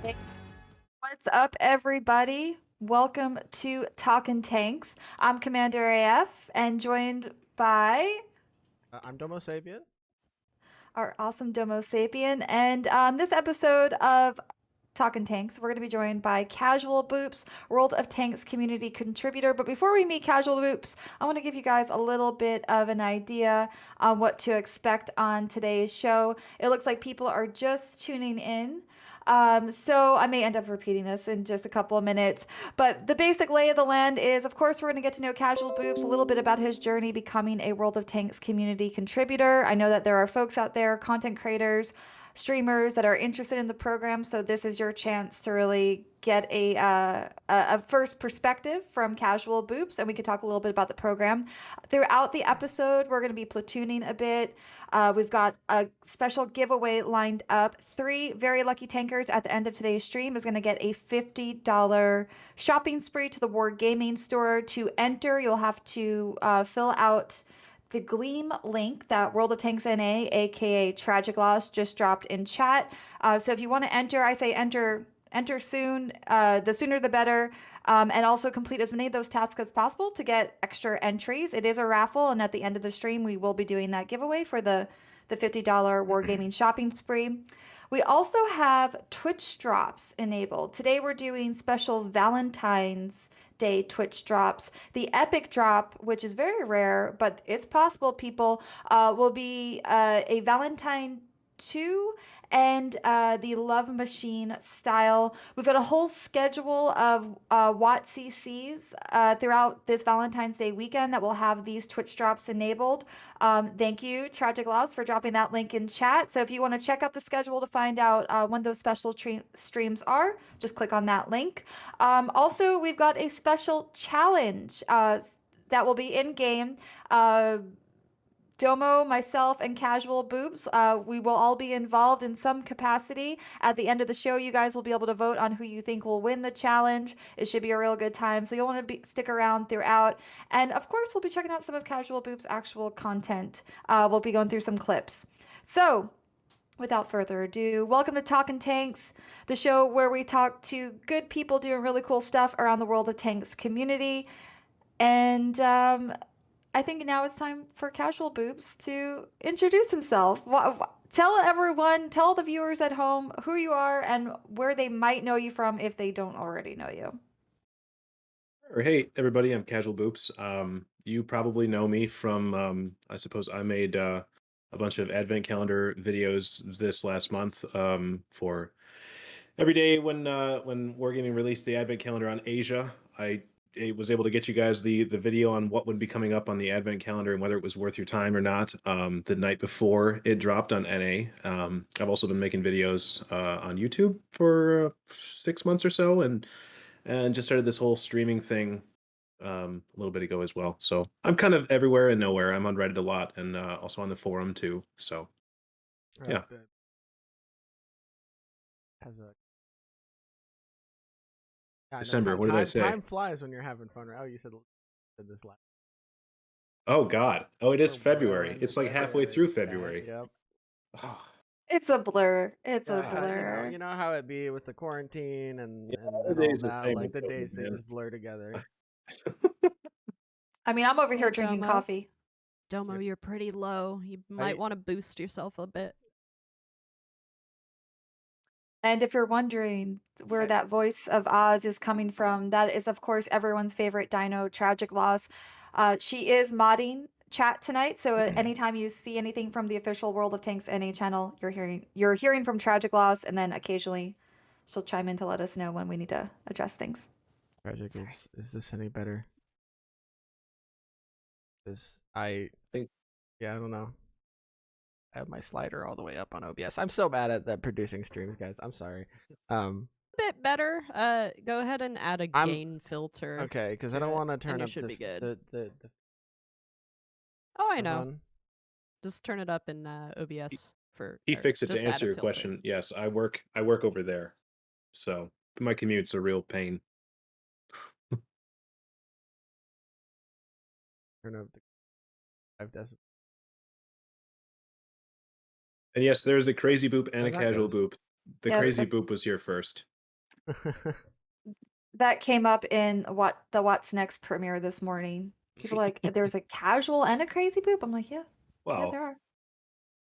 Hey, what's up, everybody? Welcome to Talkin Tanks. I'm Commander AF and joined by I'm Domo Sapien. our awesome Domo Sapien. And on this episode of Talkin Tanks, we're going to be joined by Casual Boops, World of Tanks community contributor. But before we meet Casual Boops, I want to give you guys a little bit of an idea on what to expect on today's show. It looks like people are just tuning in. So I may end up repeating this in just a couple of minutes, but the basic lay of the land is, of course, we're going to get to know Casual Boops, a little bit about his journey becoming a World of Tanks community contributor. I know that there are folks out there, content creators, streamers that are interested in the program, so this is your chance to really get a first perspective from Casual Boops, and we could talk a little bit about the program. Throughout the episode, we're going to be platooning a bit. We've got a special giveaway lined up. 3 very lucky tankers at the end of today's stream is going to get a $50 shopping spree to the War Gaming store. To enter, you'll have to fill out the Gleam link that World of Tanks NA, aka Tragic Loss, just dropped in chat. So if you want to enter, I say enter soon. The sooner the better. And also complete as many of those tasks as possible to get extra entries. It is a raffle, and at the end of the stream, we will be doing that giveaway for the $50 Wargaming shopping spree. We also have Twitch drops enabled. Today we're doing special Valentine's Day Twitch drops. The epic drop, which is very rare, but it's possible, people, will be a Valentine 2 and the Love Machine style. We've got a whole schedule of Watt CCs throughout this Valentine's Day weekend that will have these Twitch drops enabled. Thank you, Tragic Loss, for dropping that link in chat. So if you want to check out the schedule to find out when those special streams are, just click on that link. Also, we've got a special challenge that will be in game. Domo, myself, and Casual Boops, we will all be involved in some capacity. At the end of the show, you guys will be able to vote on who you think will win the challenge. It should be a real good time, so you'll want to stick around throughout. And of course, we'll be checking out some of Casual Boops' actual content. We'll be going through some clips. So, without further ado, welcome to Talkin Tanks, the show where we talk to good people doing really cool stuff around the World of Tanks community. And I think now it's time for Casual Boops to introduce himself. Tell everyone, tell the viewers at home who you are and where they might know you from if they don't already know you. Or hey everybody, I'm Casual Boops. You probably know me from I suppose I made a bunch of advent calendar videos this last month for every day when Wargaming released the advent calendar on Asia. I was able to get you guys the video on what would be coming up on the advent calendar and whether it was worth your time or not the night before it dropped on NA. I've also been making videos on YouTube for 6 months or so, and just started this whole streaming thing a little bit ago as well. So I'm kind of everywhere and nowhere. I'm on Reddit a lot and also on the forum too. So yeah, Good. Has a I know December. What did I say? time flies when you're having fun. Right? Oh, you said this last. Oh God. Oh, it is We're February. into It's like halfway February. through Yeah. February. Yep. Oh, It's a blur. It's a Yeah. blur. You know how it be with the quarantine yeah, and all holidays the that. same Like with the COVID, days they man. just blur together. I mean, I'm over Hey, here drinking Domo. coffee. Domo, Yep. you're pretty low. You might want to boost yourself a bit. And if you're wondering where that voice of Oz is coming from, that is, of course, everyone's favorite dino, Tragic Loss. She is modding chat tonight, so anytime you see anything from the official World of Tanks NA channel, you're hearing from Tragic Loss, and then occasionally she'll chime in to let us know when we need to adjust things. Tragic, Sorry. is this any better? This I think Yeah, I don't know. I have my slider all the way up on OBS. I'm so bad at producing streams, guys. I'm sorry. Bit better. Go ahead and add a I'm gain filter. okay because I to don't it, want to and turn you up should be good. the Oh, I know. one. Just turn it up in OBS for. he or fixed it to just add answer a your filter. question. Yes, I work over there. So my commute's a real pain. Turn up the 5 decibels. And yes, there's a crazy boop and Oh, a that casual goes. boop. The Yes, crazy that's boop was here first. That came up in the What's Next premiere this morning. People are like, there's a casual and a crazy boop. I'm like, yeah, Well, there are.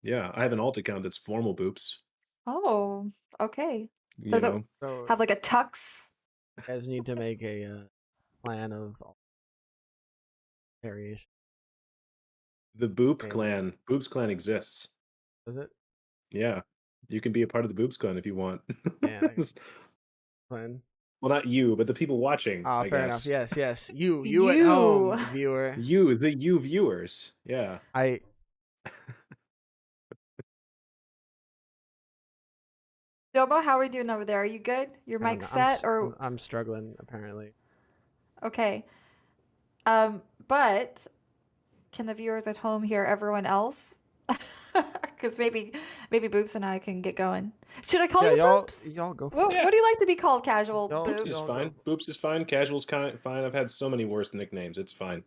yeah, I have an alt account that's formal boops. Oh, okay. You Does it know, So have like a tux? you guys need to make a plan of variation. the Boop Names. clan, Boop's clan exists. Does it? Yeah, you can be a part of the Boop's clan if you want. Yeah, plan. Well, not you, but the people watching. Ah, I fair enough. guess. Yes. You at home, viewer. You viewers. Yeah. I Domo, how are we doing over there? Are you good? Your I don't mic know. set or I'm struggling apparently. okay? But can the viewers at home hear everyone else? Because maybe Boops and I can get going. Should I call Yeah, you y'all Boops? y'all go for What, it. Yeah. what do you like to be called, casual Y'all- Boops Boops? is y'all fine. go. Boops is fine. Casual's fine. I've had so many worse nicknames. It's fine.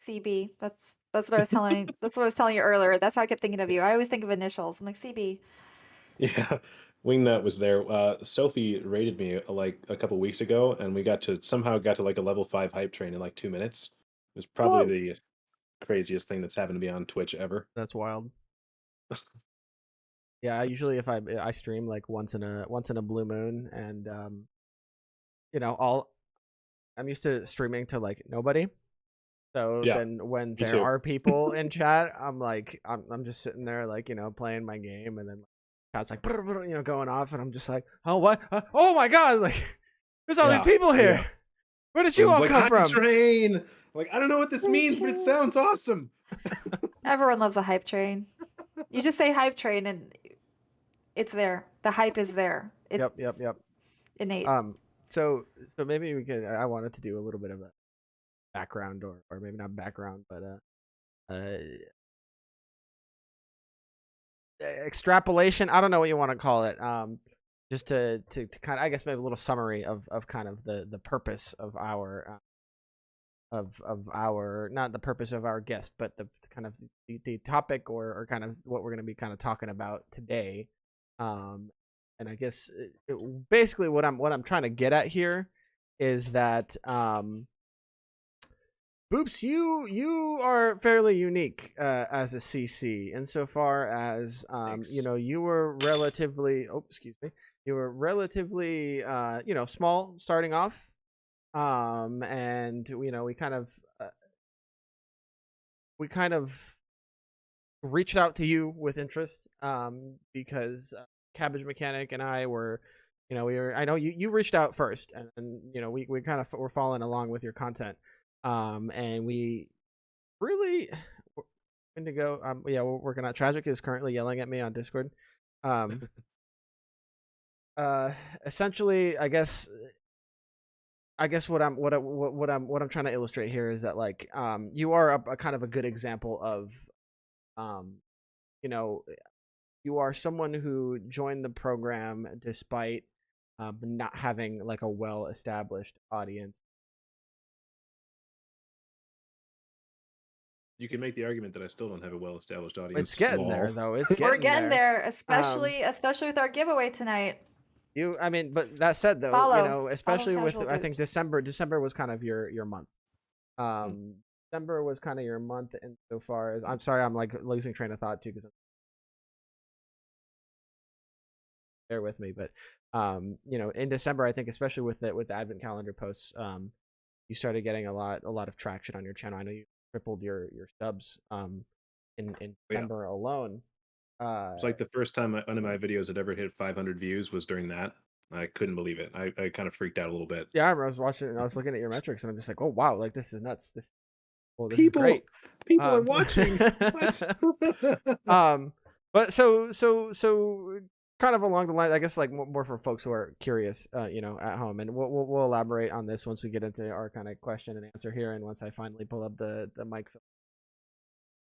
CB. That's what I was telling. That's what I was telling you earlier. That's how I kept thinking of you. I always think of initials. I'm like CB. Yeah. Wingnut was there. Sophie rated me like a couple weeks ago, and we got to like a level 5 hype train in like 2 minutes. It was probably Whoa. the craziest thing that's happened to me on Twitch ever. That's wild. Yeah, usually if I stream like once in a blue moon, and I'm used to streaming to like nobody. So Yeah, then when me there too. are people in chat, I'm just sitting there like playing my game, and then chat's like going off, and I'm just like, oh what? Oh my god! Like there's all these Yeah, people here. yeah. Where did you Everyone's all like, come hype from? train. Like, I don't know what this Hype means, but it train. sounds awesome. Everyone loves a hype train. You just say hype train and it's there. The hype is there. It's Yep. innate. So maybe we could. I wanted to do a little bit of a background, or maybe not background, but extrapolation. I don't know what you want to call it. Just to kind of, I guess, maybe a little summary of kind of the purpose of our of our, not the purpose of our guest, but the kind of the topic, or kind of what we're going to be kind of talking about today. And I guess basically what I'm trying to get at here is that Boops, you are fairly unique as a CC insofar as Thanks. you were relatively small starting off, and we kind of reached out to you with interest, because Cabbage Mechanic and I were, I know you reached out first, and we kind of were following along with your content, and we really Indigo. We're working on. Tragic is currently yelling at me on Discord. Essentially, I guess what I'm trying to illustrate here is that, like, you are a kind of a good example of, you know, you are someone who joined the program despite not having like a well established audience. You can make the argument that I still don't have a well-established audience. It's getting there, Lol. though. It's We're getting getting there. there, especially with our giveaway tonight. But that said, though, Follow especially with, Casual I think Boops. December was kind of your month. December was kind of your month insofar as, I'm sorry, I'm like losing train of thought too, because bear with me, but in December, I think, especially with the advent calendar posts, you started getting a lot of traction on your channel. I know you tripled your subs in December alone. It's like the first time one of my videos had ever hit 500 views was during that. I couldn't believe it. I kind of freaked out a little bit. Yeah, I remember I was watching it and I was looking at your metrics, and I'm just like, oh wow, like this is nuts. This is People great. are watching. What? But so kind of along the line, I guess, like more for folks who are curious, at home, and we'll elaborate on this once we get into our kind of question and answer here, and once I finally pull up the mic.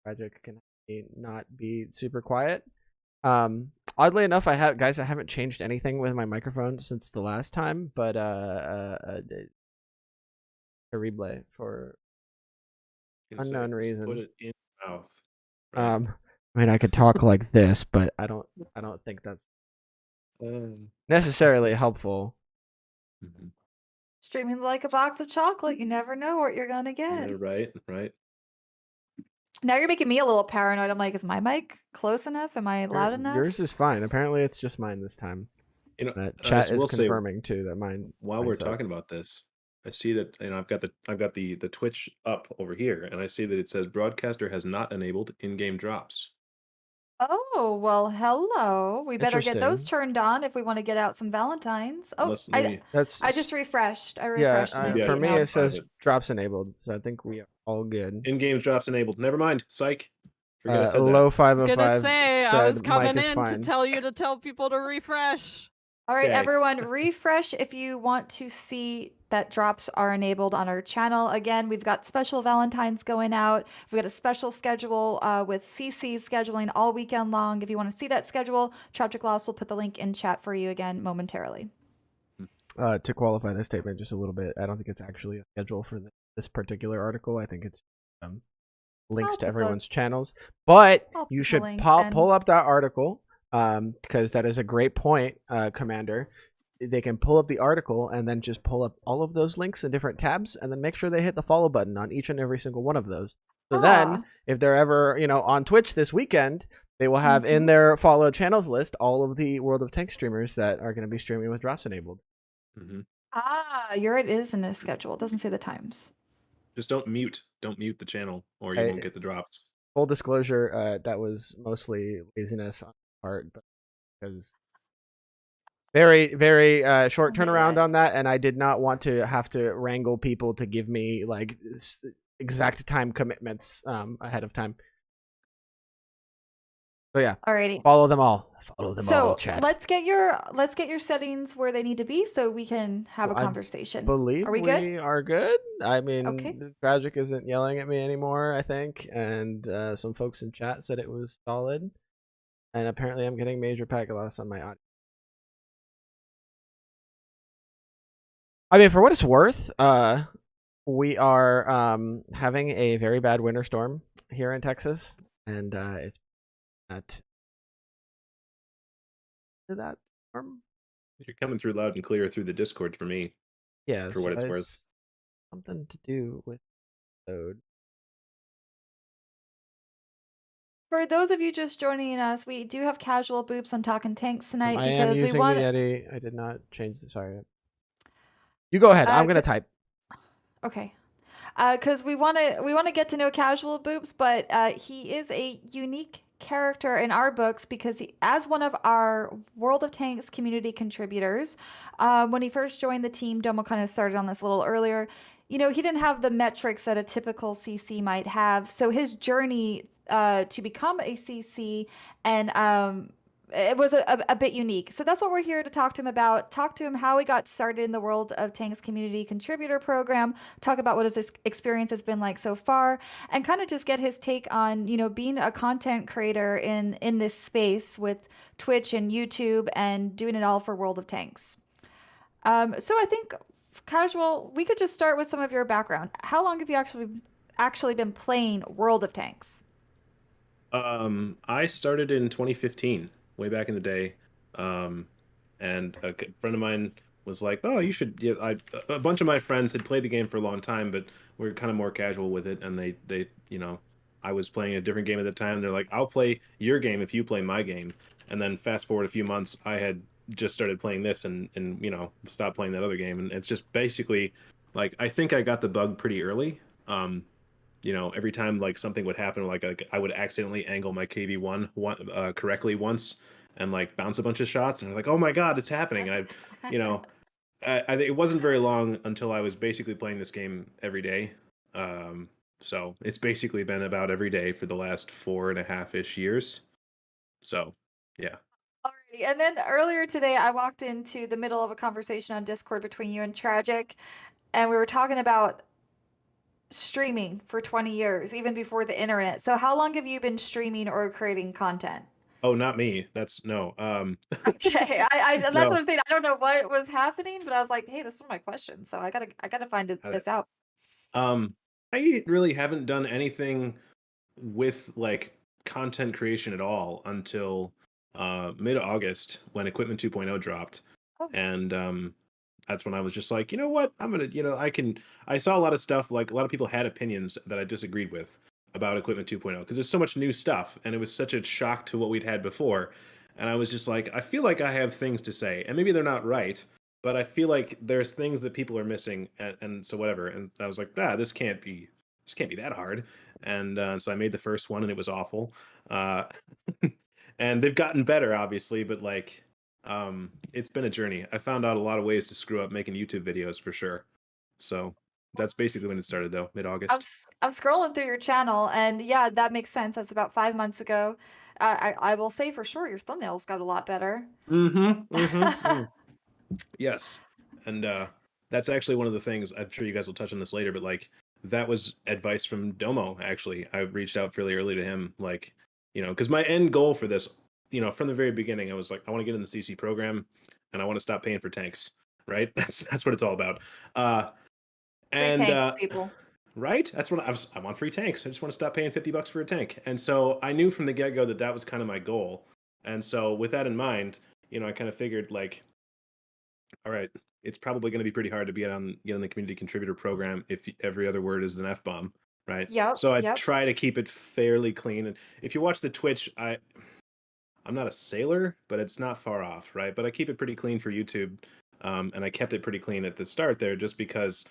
Tragic can not be super quiet. Oddly enough, I haven't changed anything with my microphone since the last time, but terrible for unknown reason. Put it in your mouth. Right? I mean, I could talk like this, but I don't think that's. necessarily helpful. Mhm. Streaming like a box of chocolate. You never know what you're gonna get. Yeah, right. Now you're making me a little paranoid. I'm like, is my mic close enough? Am I loud enough? Yours is fine. Apparently, it's just mine this time. You know, Chat is will say, confirming too that mine. while we're talking about this, I see that I've got the Twitch up over here, and I see that it says broadcaster has not enabled in-game drops. Oh, well, hello. We better get those Interesting. turned on if we want to get out some Valentines. Oh, Unless maybe I just refreshed. I yeah. refreshed and I see For it me, now. it says Private. drops enabled, so I think we are all good. in-game drops enabled. Never mind. Psych. Forget I said that. Low I was 505 gonna say, I said was coming mic is in to fine. tell you to tell people to refresh. All right, Okay. everyone, refresh if you want to see that drops are enabled on our channel. Again, we've got special Valentines going out. We've got a special schedule with CC scheduling all weekend long. If you want to see that schedule, Chapter Gloss will put the link in chat for you again momentarily. To qualify this statement just a little bit, I don't think it's actually a schedule for this particular article. I think it's links to everyone's channels. But you should pull up that article because that is a great point, Commander. They can pull up the article and then just pull up all of those links in different tabs and then make sure they hit the follow button on each and every single one of those. So then, if they're ever, on Twitch this weekend, they will have in their follow channels list all of the World of Tanks streamers that are going to be streaming with drops enabled. It is in the schedule. It doesn't say the times. Just don't mute the channel, or you won't get the drops. Full disclosure, that was mostly laziness on my part, but because very, very short turnaround on that, and I did not want to have to wrangle people to give me like exact time commitments ahead of time. So yeah, alrighty, follow them all. Follow them all. Chat. Let's get your settings where they need to be so we can have a conversation. Are we good? We are good. I mean, okay. Tragic isn't yelling at me anymore, I think, and some folks in chat said it was solid, and apparently I'm getting major packet loss on my audio. I mean, for what it's worth, we are having a very bad winter storm here in Texas, and it's not that storm. You're coming through loud and clear through the Discord for me. Yeah, for what it's worth. Something to do with load. For those of you just joining us, we do have casual boops on Talkin' Tanks tonight I am because using the Yeti. I did not change the. Sorry. You go ahead. I'm gonna type. Okay. Because we want to get to know Casual Boops, but he is a unique character in our books because as one of our World of Tanks community contributors, when he first joined the team, Domo kind of started on this a little earlier. He didn't have the metrics that a typical CC might have. So his journey to become a CC and it was a bit unique. So that's what we're here to talk to him about. Talk to him how he got started in the World of Tanks community contributor program. Talk about what his experience has been like so far, and kind of just get his take on being a content creator in this space with Twitch and YouTube and doing it all for World of Tanks. So I think Casual, we could just start with some of your background. How long have you actually been playing World of Tanks? I started in 2015. Way back in the day, and a friend of mine was like, "Oh, you should." Yeah, a bunch of my friends had played the game for a long time, but we're kind of more casual with it. And they, I was playing a different game at the time. They're like, "I'll play your game if you play my game." And then fast forward a few months, I had just started playing this and stopped playing that other game. And it's just basically like I think I got the bug pretty early. Every time like something would happen, like I would accidentally angle my KV1 correctly once and like bounce a bunch of shots, and I'm like, oh my god, it's happening. And I think it wasn't very long until I was basically playing this game every day. So it's basically been about every day for the last 4.5-ish years. So yeah. Alrighty. And then earlier today, I walked into the middle of a conversation on Discord between you and Tragic, and we were talking about streaming for 20 years, even before the internet. So how long have you been streaming or creating content? Oh, not me. That's no. Okay, that's No. what I'm saying. I don't know what was happening, but I was like, hey, this was my question, so I gotta find this out. I really haven't done anything with like content creation at all until mid-August when Equipment 2.0 dropped, Oh, and that's when I was just like, you know what, I'm gonna, I saw a lot of stuff, like a lot of people had opinions that I disagreed with about Equipment 2.0 because there's so much new stuff, and it was such a shock to what we'd had before, and I was just like, I feel like I have things to say, and maybe they're not right, but I feel like there's things that people are missing, and so whatever, and I was like, this can't be that hard, and so I made the first one, and it was awful. Uh, and they've gotten better, obviously, but like, it's been a journey. I found out a lot of ways to screw up making YouTube videos for sure. So that's s- basically when it started, though, I'm mid-August. I'm scrolling through your channel, and yeah, that makes sense. That's about 5 months ago. I will say for sure your thumbnails got a lot better. Mm-hmm. Mm-hmm. Yes. And that's actually one of the things, I'm sure you guys will touch on this later, but like that was advice from Domo, actually. I reached out fairly early to him, like, because my end goal for this, from the very beginning, I was like, I want to get in the CC program and I want to stop paying for tanks, right? That's what it's all about. Uh Free and tanks, people. right? That's what I want free tanks. I just want to stop paying $50 for a tank. And so I knew from the get-go that that was kind of my goal. And so with that in mind, I kind of figured like, all right, it's probably going to be pretty hard to get on the community contributor program if every other word is an F bomb, right? Yep, So I yep. try to keep it fairly clean. And if you watch the Twitch, I'm not a sailor, but it's not far off, right? But I keep it pretty clean for YouTube, and I kept it pretty clean at the start there, just because,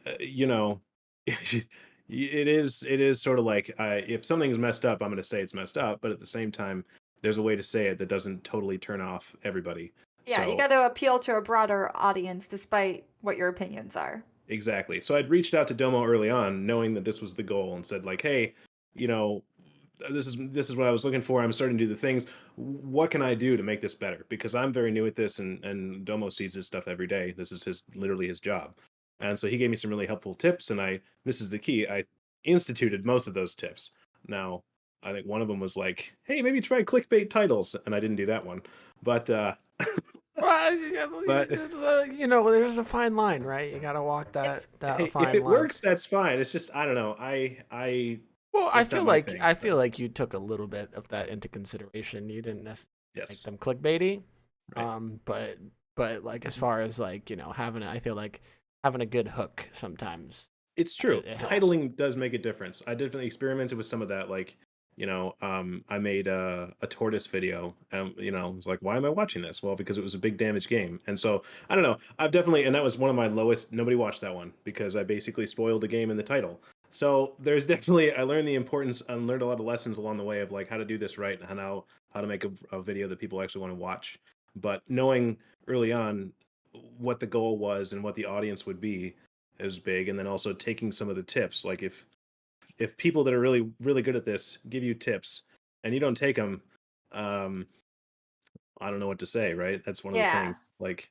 it is sort of like, if something's messed up, I'm going to say it's messed up, but at the same time, there's a way to say it that doesn't totally turn off everybody. Yeah, you So got to appeal to a broader audience despite what your opinions are. exactly. So I'd reached out to Domo early on, knowing that this was the goal, and said like, "Hey, you know, this is what I was looking for. I'm starting to do the things. What can I do to make this better? Because I'm very new at this, and Domo sees his stuff every day. This is literally his job." And so he gave me some really helpful tips, and this is the key. I instituted most of those tips. Now, I think one of them was like, "Hey, maybe try clickbait titles," and I didn't do that one, but Well, but it's, there's a fine line, right? You gotta walk It's that hey, if fine it line. works, that's fine. It's just I don't know. Well, It's not my thing. I feel So like you took a little bit of that into consideration. You didn't necessarily make yes, them clickbaity, right. but like as far as like I feel like having a good hook sometimes It's true. it helps. Titling does make a difference. I definitely experimented with some of that. Like, I made a tortoise video. I was like, why am I watching this? Well, because it was a big damage game. And so I don't know. I've definitely, and that was one of my lowest. Nobody watched that one because I basically spoiled the game in the title. So there's definitely, I learned the importance and learned a lot of lessons along the way of like how to do this right and how to make a video that people actually want to watch. But knowing early on what the goal was and what the audience would be is big, and then also taking some of the tips, like if people that are really really good at this give you tips and you don't take them, um I don't know what to say, right? That's one of the yeah. things, like,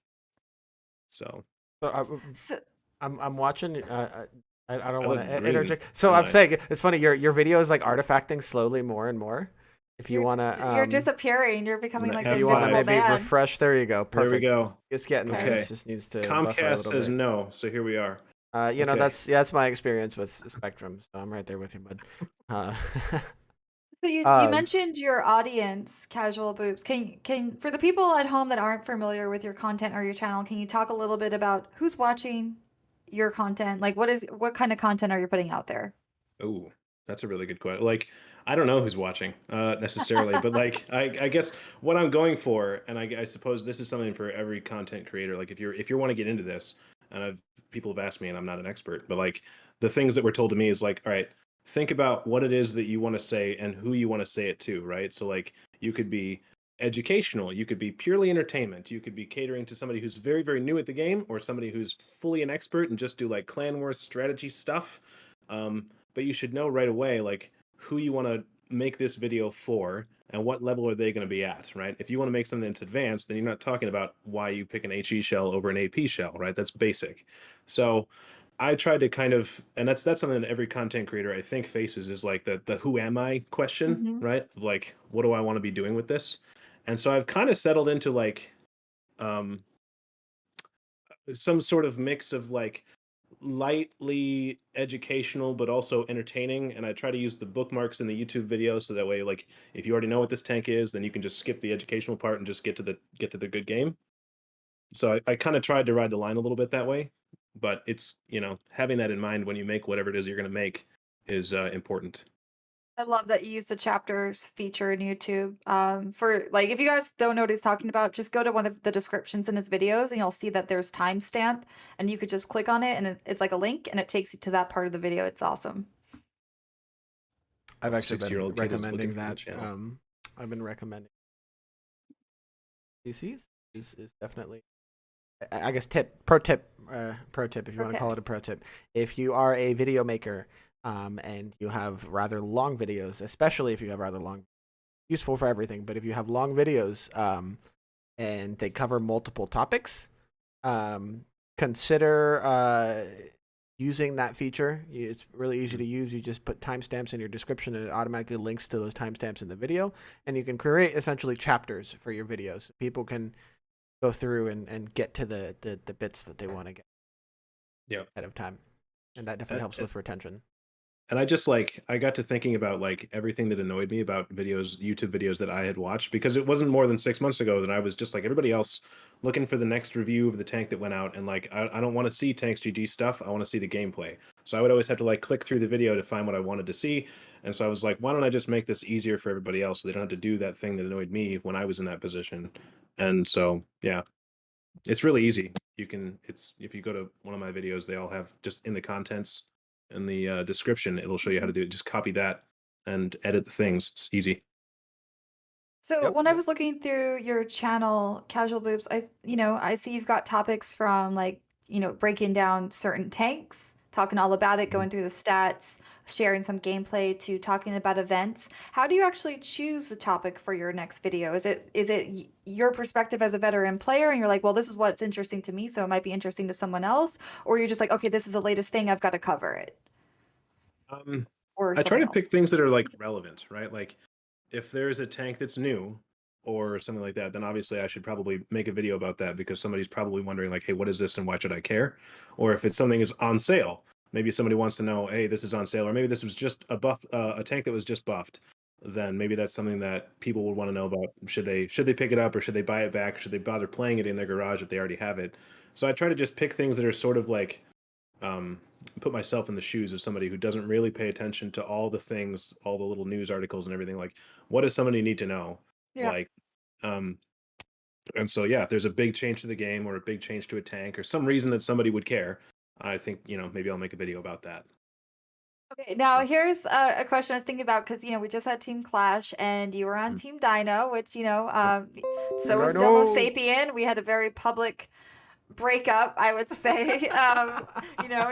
so So So I'm watching. I don't I want look to green interject. So don't I'm I? saying it's funny. Your video is like artifacting slowly more and more. If you wanna you're disappearing. You're I'm becoming gonna like the if you wanna invisible F5. maybe man. refresh, there you go. There we Perfect. go. It's getting there. Okay. It Okay, just needs to buffer a Comcast little says bit. no, so here we are. Okay. That's my experience with Spectrum, so I'm right there with you, bud. Uh, So you um, mentioned your audience, casual boobs. Can for the people at home that aren't familiar with your content or your channel, can you talk a little bit about who's watching your content? Like what kind of content are you putting out there? Oh, that's a really good question. Like, I don't know who's watching necessarily, but like, I guess what I'm going for, and I suppose this is something for every content creator. Like, if you want to get into this, and people have asked me, and I'm not an expert, but like the things that were told to me is like, all right, think about what it is that you want to say and who you want to say it to, right? So like, you could be educational, you could be purely entertainment, you could be catering to somebody who's very very new at the game, or somebody who's fully an expert and just do like clan wars strategy stuff. But you should know right away like who you want to make this video for and what level are they going to be at, right? If you want to make something that's advanced, then you're not talking about why you pick an HE shell over an AP shell, right? That's basic. So I tried to kind of, and that's something that every content creator I think faces, is like the who am I question, Hmm. right? Of like, what do I want to be doing with this? And so I've kind of settled into like um some sort of mix of like lightly educational but also entertaining, and I try to use the bookmarks in the YouTube video so that way, like, if you already know what this tank is, then you can just skip the educational part and just get to the good game. So I kind of tried to ride the line a little bit that way, but it's, having that in mind when you make whatever it is you're going to make is important. I love that you use the chapters feature in YouTube. For like, if you guys don't know what he's talking about, just go to one of the descriptions in his videos and you'll see that there's timestamp and you could just click on it and it's like a link and it takes you to that part of the video. It's awesome. I've actually been 60-year-old kid is looking recommending for the that. channel. I've been recommending PCs is definitely, I guess, pro tip if you want to Okay. call it a pro tip. If you are a video maker, and you have rather long videos, especially if you have rather long, useful for everything, but if you have long videos, and they cover multiple topics, consider using that feature. It's really easy to use. You just put timestamps in your description and it automatically links to those timestamps in the video, and you can create essentially chapters for your videos. People can go through and get to the bits that they want to get ahead of time, and that definitely helps with retention. And I got to thinking about like everything that annoyed me about YouTube videos that I had watched, because it wasn't more than 6 months ago that I was just like everybody else looking for the next review of the tank that went out. And like, I don't want to see Tanks GG stuff. I want to see the gameplay. So I would always have to like click through the video to find what I wanted to see. And so I was like, why don't I just make this easier for everybody else so they don't have to do that thing that annoyed me when I was in that position? And so, yeah, it's really easy. If you go to one of my videos, they all have just in the contents in the description, it'll show you how to do it. Just copy that and edit the things. It's easy. So Yep. when I was looking through your channel, Casual Boobs, I see you've got topics from like, breaking down certain tanks, talking all about it, Mhm. going through the stats, sharing some gameplay to talking about events. How do you actually choose the topic for your next video? Is it your perspective as a veteran player and you're like, well, this is what's interesting to me, so it might be interesting to someone else, or you're just like, okay, this is the latest thing, I've got to cover it, Um, or I try something to else? pick things that are like relevant, right? Like if there's a tank that's new or something like that, then obviously I should probably make a video about that because somebody's probably wondering like, hey, what is this and why should I care? Or if it's something is on sale, maybe somebody wants to know, hey, this is on sale, or maybe this was just a tank that was just buffed. Then maybe that's something that people would want to know about. Should they pick it up or should they buy it back? Should they bother playing it in their garage if they already have it? So I try to just pick things that are sort of like um, put myself in the shoes of somebody who doesn't really pay attention to all the things, all the little news articles and everything. Like, what does somebody need to know? Yeah. Like, um, and so yeah, if there's a big change to the game or a big change to a tank or some reason that somebody would care, I think maybe I'll make a video about that. Okay, now So, here's a question I was thinking about because we just had Team Clash and you were on mm, Team Dino, which yep. so was Domo No. Sapien. We had a very public breakup, I would say.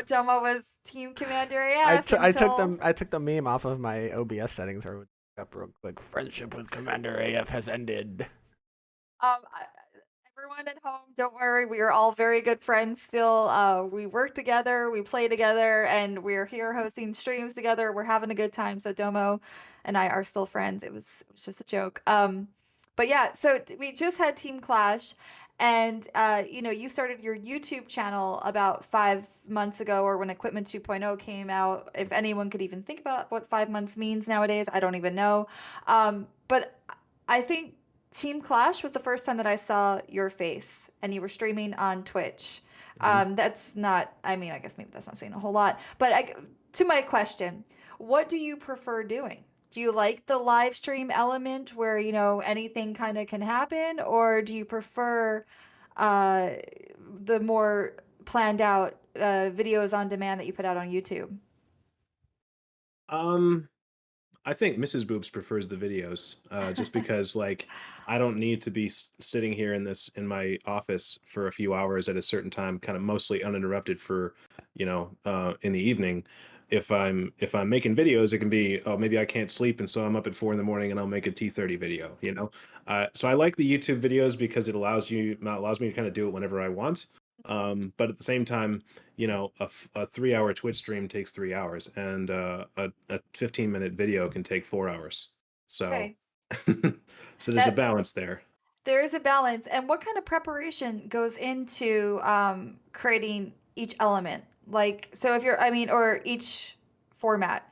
Domo was Team Commander AF until I took the meme off of my OBS settings, or up real quick. Friendship with Commander AF has ended. everyone at home, don't worry, we are all very good friends still. We work together, we play together, and we're here hosting streams together. We're having a good time. So Domo and I are still friends. It was just a joke. But yeah, so we just had Team Clash, and you started your YouTube channel about 5 months ago, or when Equipment 2.0 came out. If anyone could even think about what 5 months means nowadays, I don't even know. But I think Team Clash was the first time that I saw your face and you were streaming on Twitch. Mhm. That's not, I mean, I guess maybe that's not saying a whole lot, but to my question, what do you prefer doing? Do you like the live stream element where, anything kind of can happen, or do you prefer uh, the more planned out videos on demand that you put out on YouTube? Um, I think Mrs. Boobs prefers the videos, just because like I don't need to be sitting here in my office for a few hours at a certain time, kind of mostly uninterrupted for, in the evening. If I'm making videos, it can be, oh, maybe I can't sleep and so I'm up at 4 in the morning and I'll make a T30 video. So I like the YouTube videos because it allows me to kind of do it whenever I want. But at the same time, a 3 hour Twitch stream takes 3 hours, and a 15-minute video can take 4 hours. So, Okay. so there's a That balance there. There is a balance. And what kind of preparation goes into creating each element? Like, so if you're, I mean, or each format.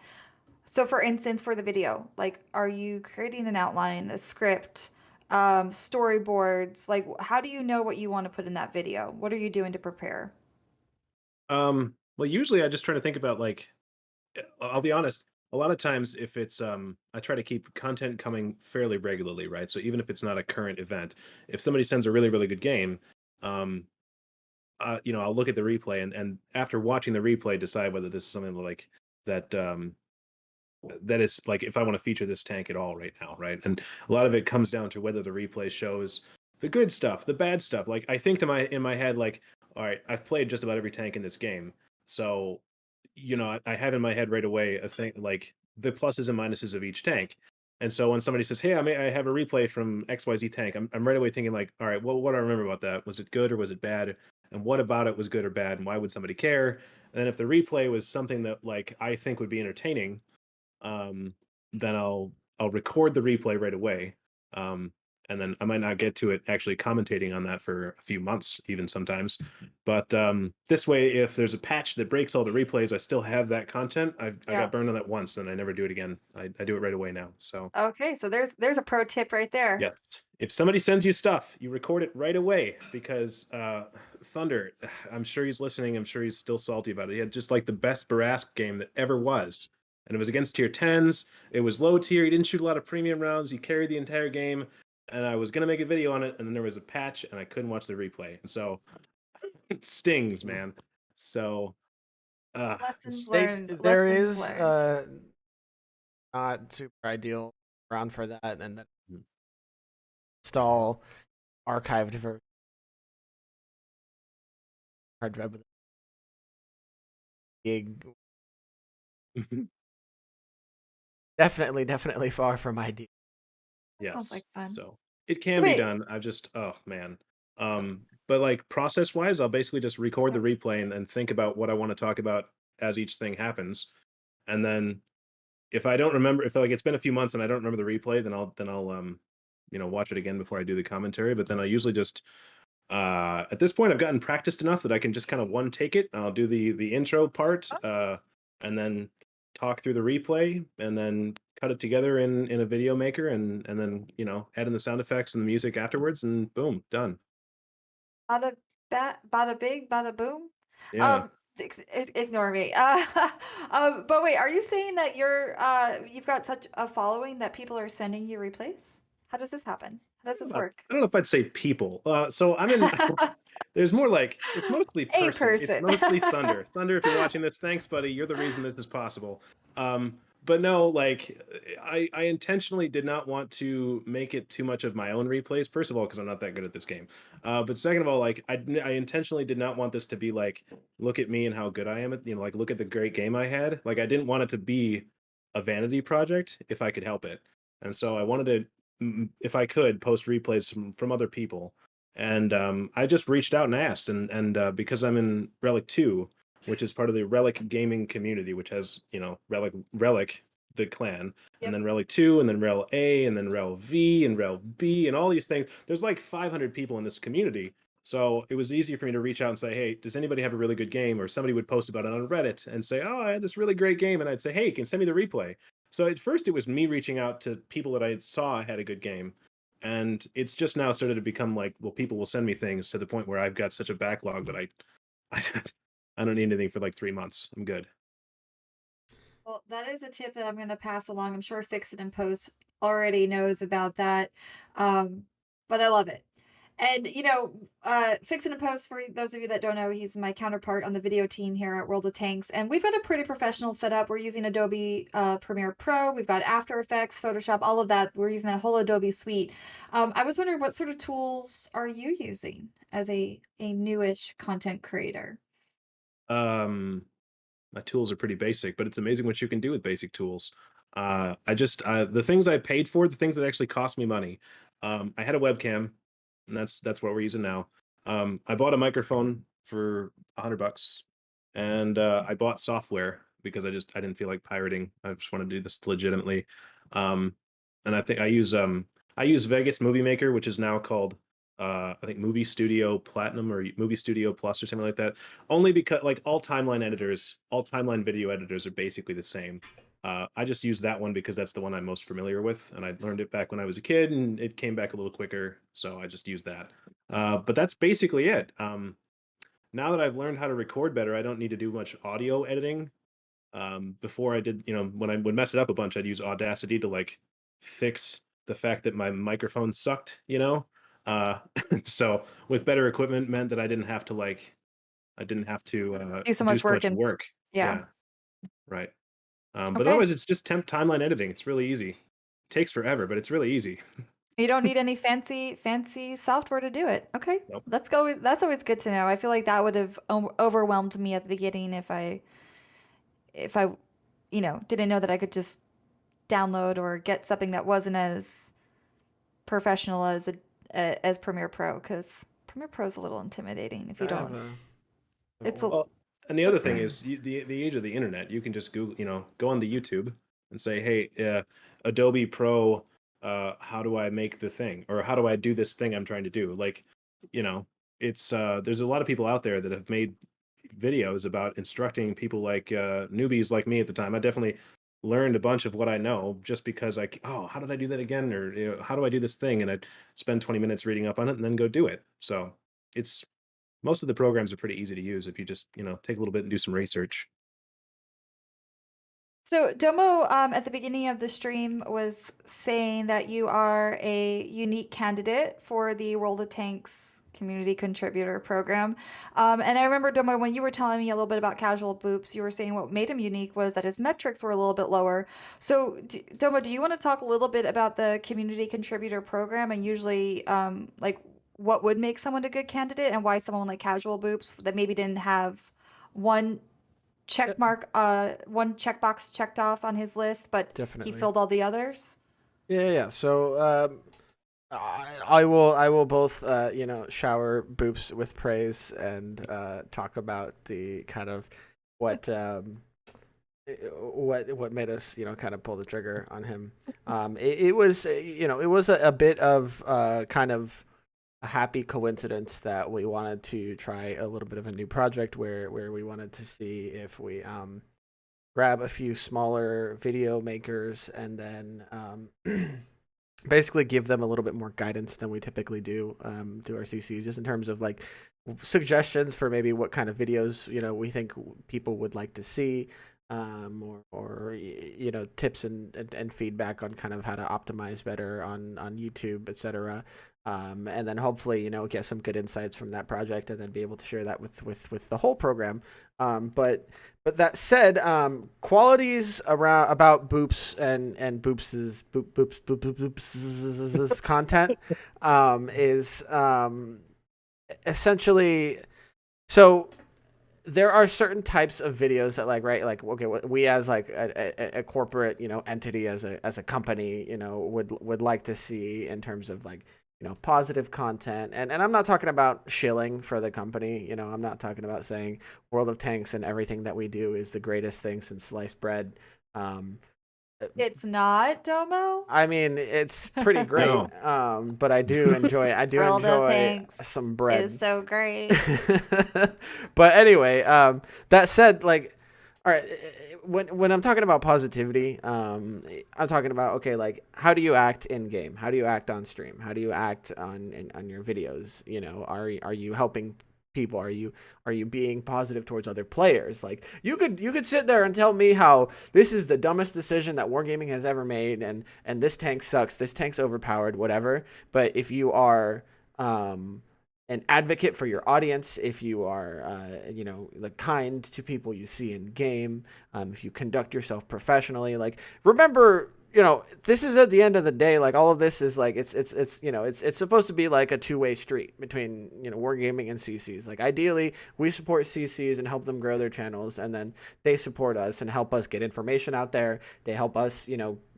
So for instance, for the video, like, are you creating an outline, a script, storyboards? Like, how do you know what you want to put in that video? What are you doing to prepare? Well, usually I just try to think about like I'll be honest, a lot of times if it's I try to keep content coming fairly regularly, right? So even if it's not a current event, if somebody sends a really, really good game, um I'll look at the replay and after watching the replay decide whether this is something like that that is like if I want to feature this tank at all right now, right? And a lot of it comes down to whether the replay shows the good stuff, the bad stuff. Like I think to my in my head, like, all right, I've played just about every tank in this game, so I have in my head right away a thing like the pluses and minuses of each tank. And so when somebody says, "Hey, I have a replay from XYZ tank," I'm right away thinking like, "All right, well, what do I remember about that? Was it good or was it bad? And what about it was good or bad? And why would somebody care?" And then if the replay was something that like I think would be entertaining, um, then I'll record the replay right away. Um, and then I might not get to it actually commentating on that for a few months, even sometimes. But this way, if there's a patch that breaks all the replays, I still have that content. I Yeah. got burned on that once, and I never do it again. I do it right away now. So Okay, so there's a pro tip right there. yes, if somebody sends you stuff, you record it right away because Thunder, I'm sure he's listening. I'm sure he's still salty about it. He had just like the best Barask game that ever was. And it was against tier 10s. It was low tier. He didn't shoot a lot of premium rounds. He carried the entire game. And I was going to make a video on it. And then there was a patch and I couldn't watch the replay. And so it stings, man. So, Lessons They learned. there Lessons is learned. not super ideal around for that, and then mm, install archived version hard drive with a gig. Definitely far from ideal. That sounds yes. like fun. So it So can be wait, done. I just, oh, man. But like process wise, I'll basically just record the yeah. replay and think about what I want to talk about as each thing happens. And then if I don't remember, if like it's been a few months and I don't remember the replay, then I'll watch it again before I do the commentary. But then I usually just at this point I've gotten practiced enough that I can just kind of one take it. I'll do the intro part, and then talk through the replay, and then cut it together in a video maker, and then add in the sound effects and the music afterwards, and boom, done. Bada bada big, bada boom. Yeah. Ignore me. But wait, are you saying that you've got such a following that people are sending you replays? How does this happen? How does this work? I don't know if I'd say people. So I'm in. There's more like it's mostly A person. It's person. mostly Thunder. Thunder, if you're watching this, thanks, buddy. You're the reason this is possible. But no, like I intentionally did not want to make it too much of my own replays. First of all, because I'm not that good at this game. But second of all, like I intentionally did not want this to be like, look at me and how good I am at, like look at the great game I had. Like I didn't want it to be a vanity project if I could help it. And so I wanted to if I could, post replays from other people. And I just reached out and asked, and because I'm in Relic 2, which is part of the Relic gaming community, which has Relic the clan, and Yep. then Relic 2, and then Rel A, and then Rel V, and Rel B, and all these things. There's like 500 people in this community. So it was easy for me to reach out and say, "Hey, does anybody have a really good game?" Or somebody would post about it on Reddit and say, "Oh, I had this really great game," and I'd say, "Hey, can you send me the replay?" So at first it was me reaching out to people that I saw had a good game. And it's just now started to become like, well, people will send me things to the point where I've got such a backlog that I, I don't need anything for like 3 months. I'm good. Well, that is a tip that I'm going to pass along. I'm sure Fix It and Post already knows about that. Um, but I love it. And Fix It and Post, for those of you that don't know, he's my counterpart on the video team here at World of Tanks. And we've got a pretty professional setup. We're using Adobe Premiere Pro. We've got After Effects, Photoshop, all of that. We're using that whole Adobe suite. I was wondering, what sort of tools are you using as a newish content creator? Um, my tools are pretty basic, but it's amazing what you can do with basic tools. I just the things I paid for, the things that actually cost me money. I had a webcam, and that's what we're using now. I bought a microphone for $100, and I bought software because I didn't feel like pirating. I just want to do this legitimately. Um, and I think I use Vegas Movie Maker, which is now called I think Movie Studio Platinum or Movie Studio Plus or something like that. Only because like all timeline video editors are basically the same. I just use that one because that's the one I'm most familiar with, and I learned it back when I was a kid, and it came back a little quicker, so I just used that. But that's basically it. Now that I've learned how to record better, I don't need to do much audio editing. Before I did, when I would mess it up a bunch, I'd use Audacity to like fix the fact that my microphone sucked. Uh, so with better equipment meant that I didn't have to Do so do much so work much and work. yeah. Yeah, right. But Okay. otherwise, it's just temp timeline editing. It's really easy. Takes forever, but it's really easy. You don't need any fancy software to do it. Okay. Nope. That's always good to know. I feel like that would have overwhelmed me at the beginning if I didn't know that I could just download or get something that wasn't as professional as Premiere Pro, because Premiere Pro is a little intimidating if you I have don't. a It's a Well, and the other it's thing is the age of the internet. You can just Google, go on the YouTube and say, "Hey, Adobe Pro, how do I make the thing, or how do I do this thing I'm trying to do?" Like, you know, it's there's a lot of people out there that have made videos about instructing people like newbies like me at the time. I definitely learned a bunch of what I know just because oh, how did I do that again, or how do I do this thing, and I'd spend 20 minutes reading up on it and then go do it. So it's most of the programs are pretty easy to use if you just, take a little bit and do some research. So Domo, at the beginning of the stream, was saying that you are a unique candidate for the World of Tanks Community Contributor Program. And I remember, Domo, when you were telling me a little bit about Casual Boops, you were saying what made him unique was that his metrics were a little bit lower. So, Domo, do you want to talk a little bit about the Community Contributor Program and usually, like, what would make someone a good candidate and why someone like Casual Boops that maybe didn't have one check mark, one checkbox checked off on his list, but he definitely. filled all the others? Yeah. So I will both shower Boops with praise and talk about the kind of what what made us kind of pull the trigger on him. It was it was a bit of kind of a happy coincidence that we wanted to try a little bit of a new project where we wanted to see if we grab a few smaller video makers and then basically give them a little bit more guidance than we typically do to our CCs, just in terms of like suggestions for maybe what kind of videos we think people would like to see, or tips and feedback on kind of how to optimize better on YouTube, etc. And then hopefully get some good insights from that project and then be able to share that with the whole program. But that said, qualities about Boops and Boops's content is essentially, so there are certain types of videos that like okay, we as like a corporate entity, as a company would like to see in terms of like positive content. And I'm not talking about shilling for the company. I'm not talking about saying World of Tanks and everything that we do is the greatest thing since sliced bread. It's not, Domo? I mean, it's pretty great. No. But I do enjoy World of enjoy Tanks some bread. is so great. But anyway, that said, like, all right, when I'm talking about positivity, I'm talking about, okay, like, how do you act in game? How do you act on stream? How do you act on your videos? Are you helping people? Are you being positive towards other players? Like, you could sit there and tell me how this is the dumbest decision that wargaming has ever made, and this tank sucks, this tank's overpowered, whatever. But if you are an advocate for your audience, if you are like kind to people you see in game, if you conduct yourself professionally, like, remember, this is, at the end of the day, like, all of this is like, it's supposed to be like a two-way street between wargaming and CCs. Like, ideally we support CCs and help them grow their channels, and then they support us and help us get information out there. They help us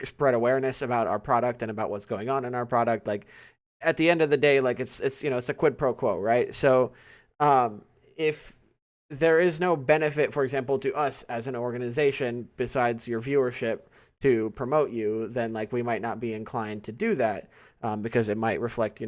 spread awareness about our product and about what's going on in our product. Like, at the end of the day, like, it's a quid pro quo, right? So if there is no benefit, for example, to us as an organization besides your viewership to promote you, then like we might not be inclined to do that, because it might reflect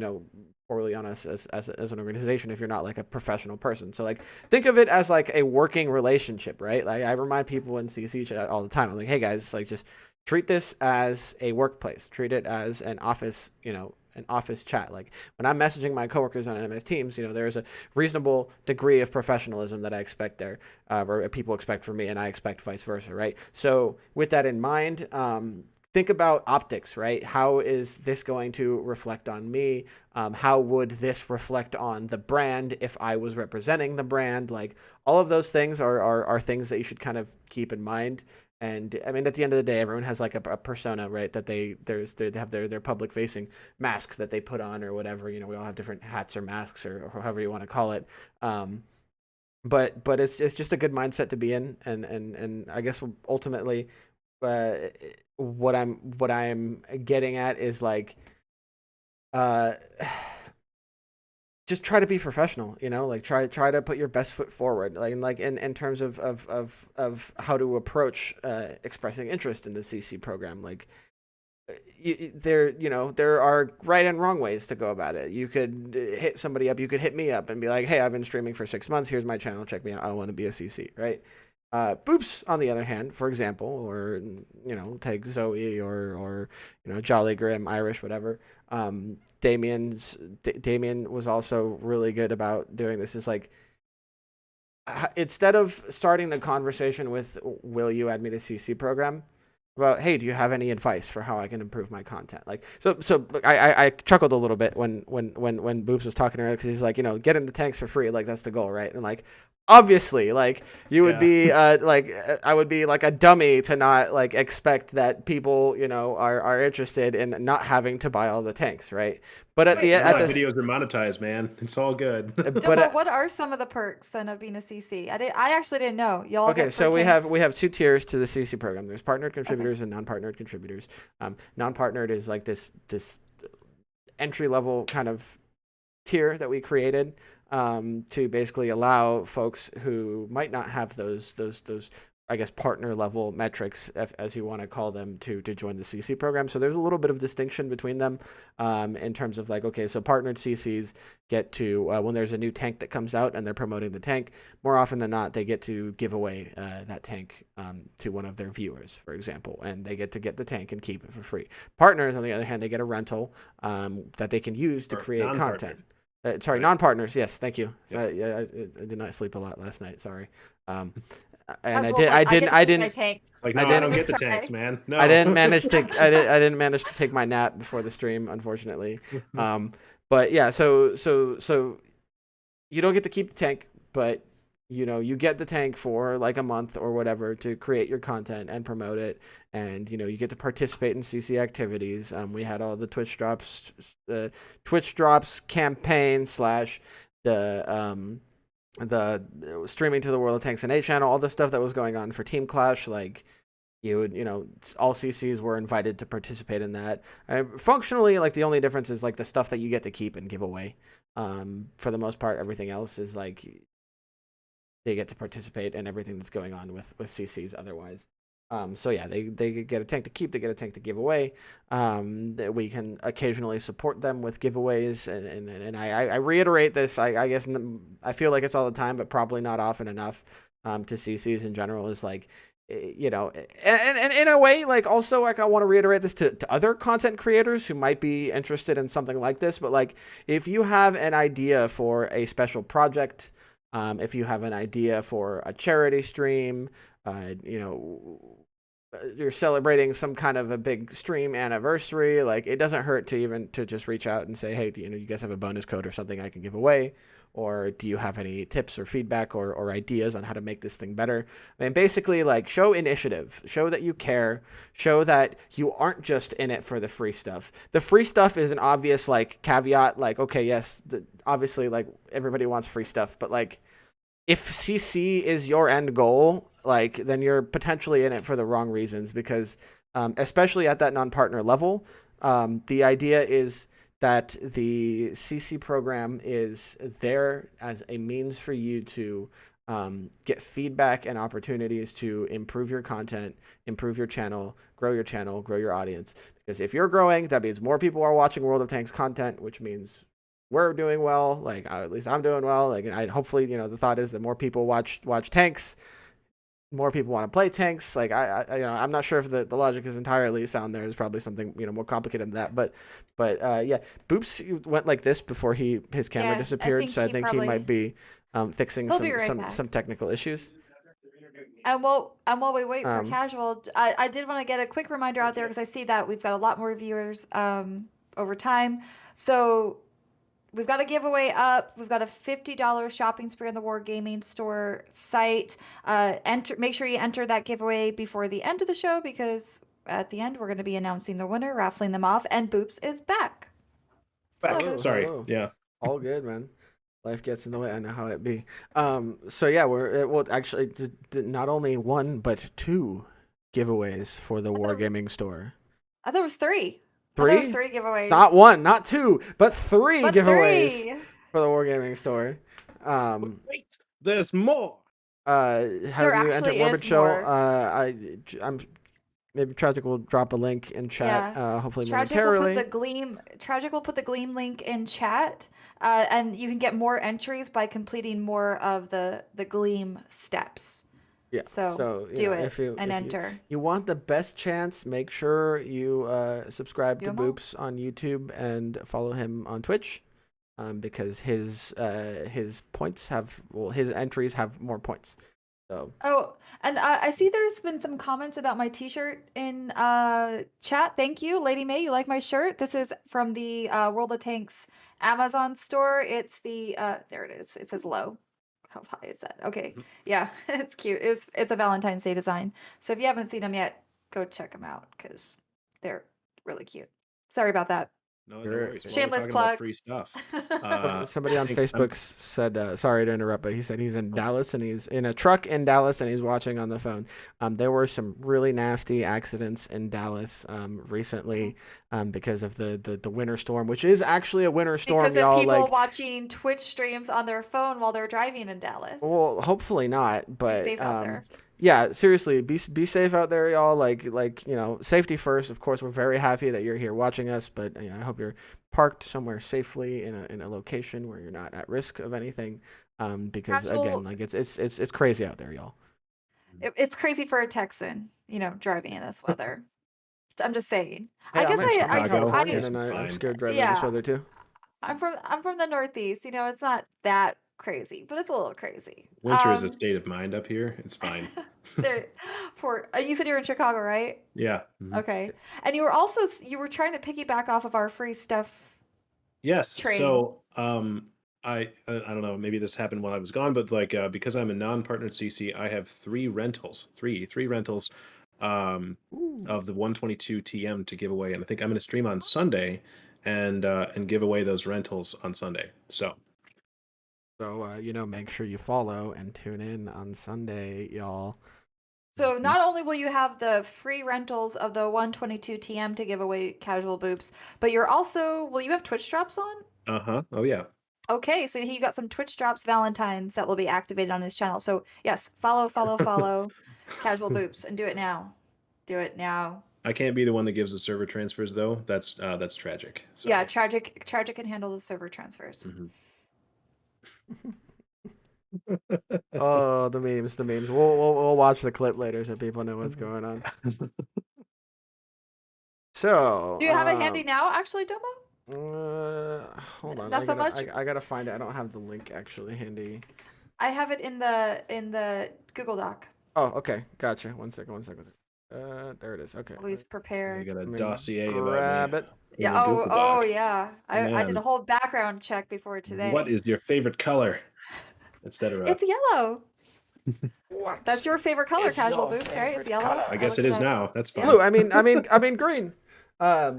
poorly on us as an organization if you're not like a professional person. So like think of it as like a working relationship, right? Like I remind people in CC chat all the time. I'm like, hey guys, like just treat this as a workplace. Treat it as an office, an office chat. Like when I'm messaging my coworkers on MS Teams, there's a reasonable degree of professionalism that I expect there, or people expect from me, and I expect vice versa, right? So with that in mind, think about optics, right? How is this going to reflect on me? How would this reflect on the brand if I was representing the brand? Like all of those things are things that you should kind of keep in mind. And I mean, at the end of the day, everyone has like a persona, right? That they have their public facing mask that they put on or whatever. We all have different hats or masks or however you want to call it. But it's just a good mindset to be in, and I guess ultimately, what I'm getting at is like, just try to be professional, like try to put your best foot forward, like in terms of how to approach expressing interest in the CC program. Like there are right and wrong ways to go about it. You could hit somebody up, you could hit me up and be like, hey, I've been streaming for 6 months, here's my channel, check me out, I want to be a CC, right? Boops, on the other hand, for example, or take Zoe or Jolly Grim, Irish, whatever. Damien was also really good about doing this. Is like, instead of starting the conversation with "Will you add me to CC program?" about, hey, do you have any advice for how I can improve my content? Like, so I chuckled a little bit when Boops was talking earlier, because he's like, get into tanks for free, like that's the goal, right? And like, obviously, like you would be like I would be like a dummy to not like expect that people are interested in not having to buy all the tanks, right? But at Wait, the end, my videos are monetized, man. It's all good. Domo, what are some of the perks then of being a CC? I actually didn't know. Y'all okay, get so free we tanks? have 2 tiers to the CC program. There's partnered contributors and non-partnered contributors. Non-partnered is like this entry level kind of tier that we created to basically allow folks who might not have those I guess partner level metrics, as you want to call them, to join the CC program. So there's a little bit of distinction between them in terms of like, okay, so partnered CCs get to, when there's a new tank that comes out and they're promoting the tank, more often than not, they get to give away that tank to one of their viewers, for example, and they get to get the tank and keep it for free. Partners, on the other hand, they get a rental that they can use to create content. Sorry, non-partners. Yes, thank you. Yeah. I did not sleep a lot last night. Sorry. And I didn't. Like, no, I don't get the tanks, man. No, I didn't manage to take my nap before the stream, unfortunately. But yeah, so you don't get to keep the tank, but you get the tank for like a month or whatever to create your content and promote it, and you get to participate in CC activities. We had all the Twitch drops campaign / the streaming to the World of Tanks and A channel, all the stuff that was going on for Team Clash. Like all CCs were invited to participate in that. Functionally, like the only difference is like the stuff that you get to keep and give away. For the most part, everything else is like they get to participate in everything that's going on with CCs otherwise. So yeah, they get a tank to keep, they get a tank to give away. We can occasionally support them with giveaways, and I reiterate this. I guess I feel like it's all the time, but probably not often enough. To CCs in general is like, and in a way, like also like I want to reiterate this to other content creators who might be interested in something like this. But like, if you have an idea for a special project, if you have an idea for a charity stream, you're celebrating some kind of a big stream anniversary, like it doesn't hurt to just reach out and say, hey, you guys have a bonus code or something I can give away, or do you have any tips or feedback or ideas on how to make this thing better? I mean, basically, like, show initiative, show that you care, show that you aren't just in it for the free stuff. The free stuff is an obvious like caveat, like, okay, yes, obviously, like everybody wants free stuff, but like if CC is your end goal, like then you're potentially in it for the wrong reasons, because especially at that non-partner level, the idea is that the CC program is there as a means for you to get feedback and opportunities to improve your content, improve your channel, grow your audience. Because if you're growing, that means more people are watching World of Tanks content, which means we're doing well. Like at least I'm doing well. Like, and I hopefully, the thought is that more people watch tanks. More people want to play tanks. Like I'm not sure if the logic is entirely sound. There is probably something more complicated than that. But yeah, Boops went like this before his camera Yeah, I disappeared. think So I he think he might be fixing He'll be right back. some technical issues. And while we wait for Um, casual, I did want to get a quick reminder out there because I see that we've got a lot more viewers over time. So we've got a giveaway up. We've got a $50 shopping spree on the Wargaming store site. Make sure you enter that giveaway before the end of the show because at the end we're going to be announcing the winner, raffling them off, and Boops is back. Back. Hello, Sorry. hello. Yeah. All good, man. Life gets in the way. I know how it be. So yeah, we'll actually not only one but two giveaways for the Wargaming store. I thought it was three. Three? I thought it was three giveaways. Not one, not two, but three But giveaways three. for the Wargaming store. Wait, there's more. How do you enter actually Morbid is Show? more. I'm maybe Tragic will drop a link in chat. Hopefully Tragic momentarily. will put the Gleam link in chat, and you can get more entries by completing more of the Gleam steps. Yeah. So you do know, it if you, and if enter. You want the best chance, make sure you subscribe to Do 'em all. Boops on YouTube and follow him on Twitch, because his points his entries have more points. So Oh, and I see there's been some comments about my T-shirt in chat. Thank you, Lady May. You like my shirt? This is from the World of Tanks Amazon store. It's the there it is. It says low. How high is that? Okay, yeah, it's cute. It's a Valentine's Day design. So if you haven't seen them yet, go check them out because they're really cute. Sorry about that. No, no Sure. worries. While we're Shameless talking plug. about free stuff. somebody on think Facebook said, sorry to interrupt, but he said he's in Dallas and he's in a truck in Dallas and he's watching on the phone. There were some really nasty accidents in Dallas recently because of the winter storm, which is actually a winter storm, Because of y'all. people watching Twitch streams on their phone while they're driving in Dallas. Well, hopefully not, but Be safe out there. yeah, seriously, be safe out there, y'all. Like safety first. Of course, we're very happy that you're here watching us, but I hope you're parked somewhere safely in a location where you're not at risk of anything. Because again, like it's crazy out there, y'all. It's crazy for a Texan, driving in this weather. I'm just saying. Hey, I guess I'm in California, It's and I'm fine. scared driving in this weather too. I'm from the Northeast. It's not that crazy, but it's a little crazy. Winter is a state of mind up here. It's fine. You said you're in Chicago, right? Yeah. Okay. And you were trying to piggyback off of our free stuff. Yes. Train. So I don't know, maybe this happened while I was gone, but because I'm a non-partnered CC, I have three rentals of the 122 TM to give away, and I think I'm going to stream on Sunday and give away those rentals on Sunday. So make sure you follow and tune in on Sunday, y'all. So not only will you have the free rentals of the 122 TM to give away, Casual Boops, but will you have Twitch drops on? Oh yeah. Okay, so he got some Twitch drops Valentine's that will be activated on his channel. So yes, follow Casual Boops and do it now. Do it now. I can't be the one that gives the server transfers though. That's tragic. So. Yeah, tragic can handle the server transfers. Mhm. Oh, the memes. We'll watch the clip later so people know what's going on. So Do you have it handy now, actually, Domo? Hold on. Not so much? I gotta find it. I don't have the link actually handy. I have it in the Google Doc. Oh, okay. Gotcha. One second. There it is. Okay. Always I prepared. got a Let me dossier grab about it. me. Yeah. in the Google Oh, Doc. yeah. I did a Man. whole background check before today. What is your favorite color, etc. It's yellow. What? That's your favorite color, Is Casual your Boops, right? It's favorite yellow. color? I guess it is now. That's fine. Blue. I mean green. Yeah.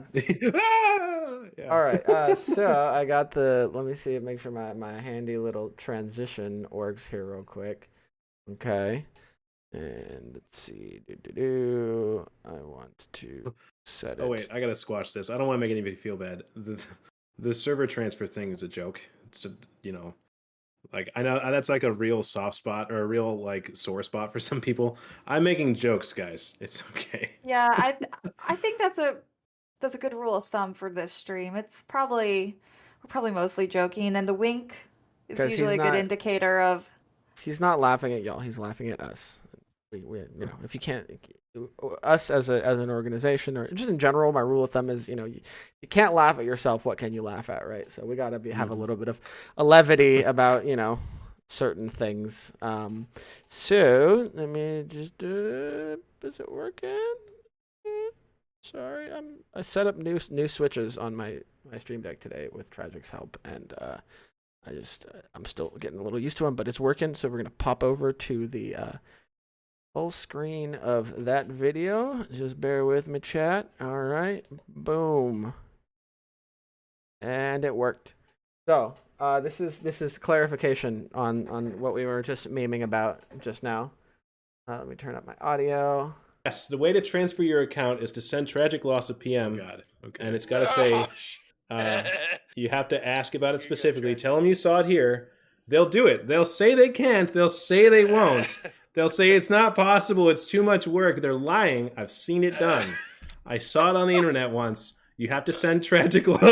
All right. So I got let me see. Make sure my handy little transition works here real quick. Okay. And let's see. I want to set it. Oh wait, I gotta squash this. I don't want to make anybody feel bad. The server transfer thing is a joke. It's I know that's like a real soft spot or a real sore spot for some people. I'm making jokes, guys. It's okay. Yeah, I think that's a good rule of thumb for this stream. It's probably We're probably mostly joking, and the wink is 'Cause he's usually a good not- indicator of. He's not laughing at y'all. He's laughing at us. We if you can't, us as an organization or just in general, my rule of thumb is, you can't laugh at yourself. What can you laugh at, right? So we gotta have a little bit of a levity about, certain things. So let me just is it working? Sorry, I set up new switches on my Stream Deck today with Tragic's help, and I'm still getting a little used to them, but it's working. So we're gonna pop over to the full screen of that video. Just bear with me, chat. All right, boom, and it worked. So this is clarification on what we were just memeing about just now. Let me turn up my audio. Yes, the way to transfer your account is to send Tragic Loss a PM. Got it. Okay. And it's got to say, you have to ask about it specifically. Tell them you saw it here. They'll do it. They'll say they can't. They'll say they won't. They'll say it's not possible. It's too much work. They're lying. I've seen it done. I saw it on the internet once. You have to send Tragic Loss.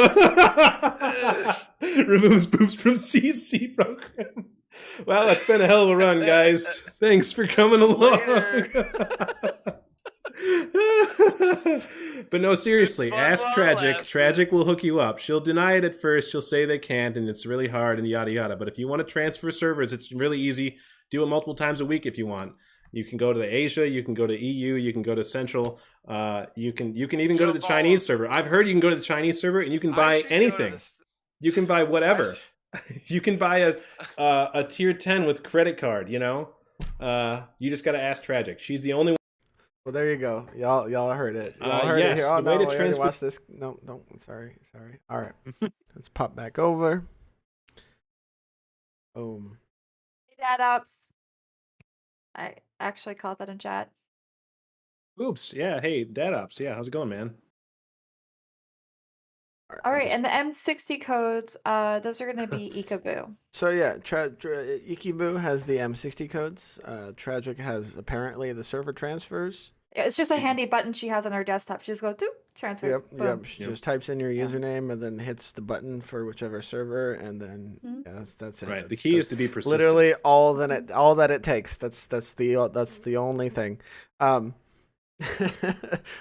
Removes boobs from CC program. Well, it's been a hell of a run, guys. Thanks for coming along. But no, seriously, ask Tragic. Tragic will hook you up. She'll deny it at first. She'll say they can't, and it's really hard, and yada yada. But if you want to transfer servers, it's really easy. Do it multiple times a week if you want. You can go to the Asia, you can go to EU, you can go to Central. You can even go to the Chinese server. I've heard you can go to the Chinese server and you can buy anything. You can buy whatever. You can buy a tier 10 with credit card. You just got to ask Tragic. She's the only one. Well, there you go. Y'all heard it. Y'all heard yes, it here. Oh, the way no, to transfer. Watch this. No. Sorry. All right. Let's pop back over. Boom. Dad ups. I actually caught that in chat. Oops. Yeah. Hey, DadOps. Yeah. How's it going, man? All right, and the M60 codes, those are going to be Ikaboo. So yeah, Ikibu has the M60 codes. Tragic has apparently the server transfers. Yeah, it's just a handy button she has on her desktop. She just goes, doop, transfer. Yep. She just types in your username and then hits the button for whichever server, and then that's it. Right. The key is to be persistent. Literally all that it takes. That's the only thing.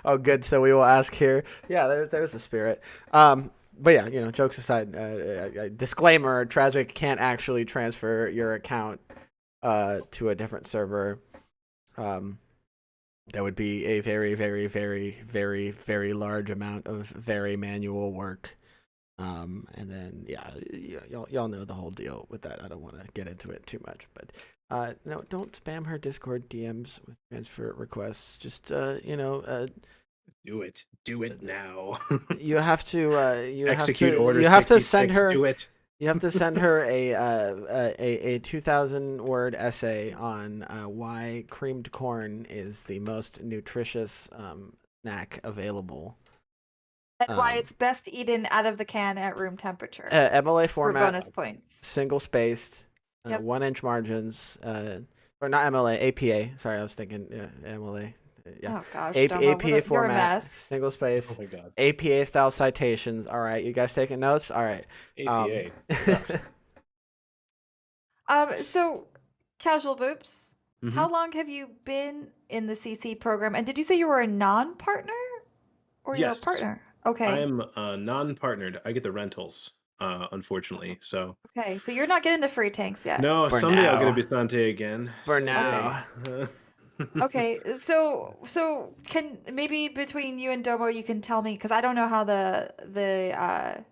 Oh, good. So we will ask here. Yeah, there's the spirit. But yeah, jokes aside, disclaimer: Tragic can't actually transfer your account to a different server. That would be a very, very, very, very, very large amount of very manual work. And then y'all know the whole deal with that. I don't want to get into it too much, but no, don't spam her Discord DMs with transfer requests. Just do it now. You have to execute order. You have to send her. Do it. You have to send her a 2,000 word essay on why creamed corn is the most nutritious snack available. And why it's best eaten out of the can at room temperature. MLA format. For bonus points. Single spaced, 1-inch margins. Or not MLA, APA. Sorry, I was thinking MLA. Yeah. Oh gosh, APA format, you're a mess. single space. Oh my God. APA style citations. All right, you guys taking notes? All right. APA. So, Casual Boops, how long have you been in the CC program? And did you say you were a non-partner? Or you're a partner? Okay. I'm non-partnered. I get the rentals, unfortunately. So. Okay, so you're not getting the free tanks yet. No, For someday now. I'll get a Bisante again. For now. Okay, so can maybe between you and Domo you can tell me, because I don't know how the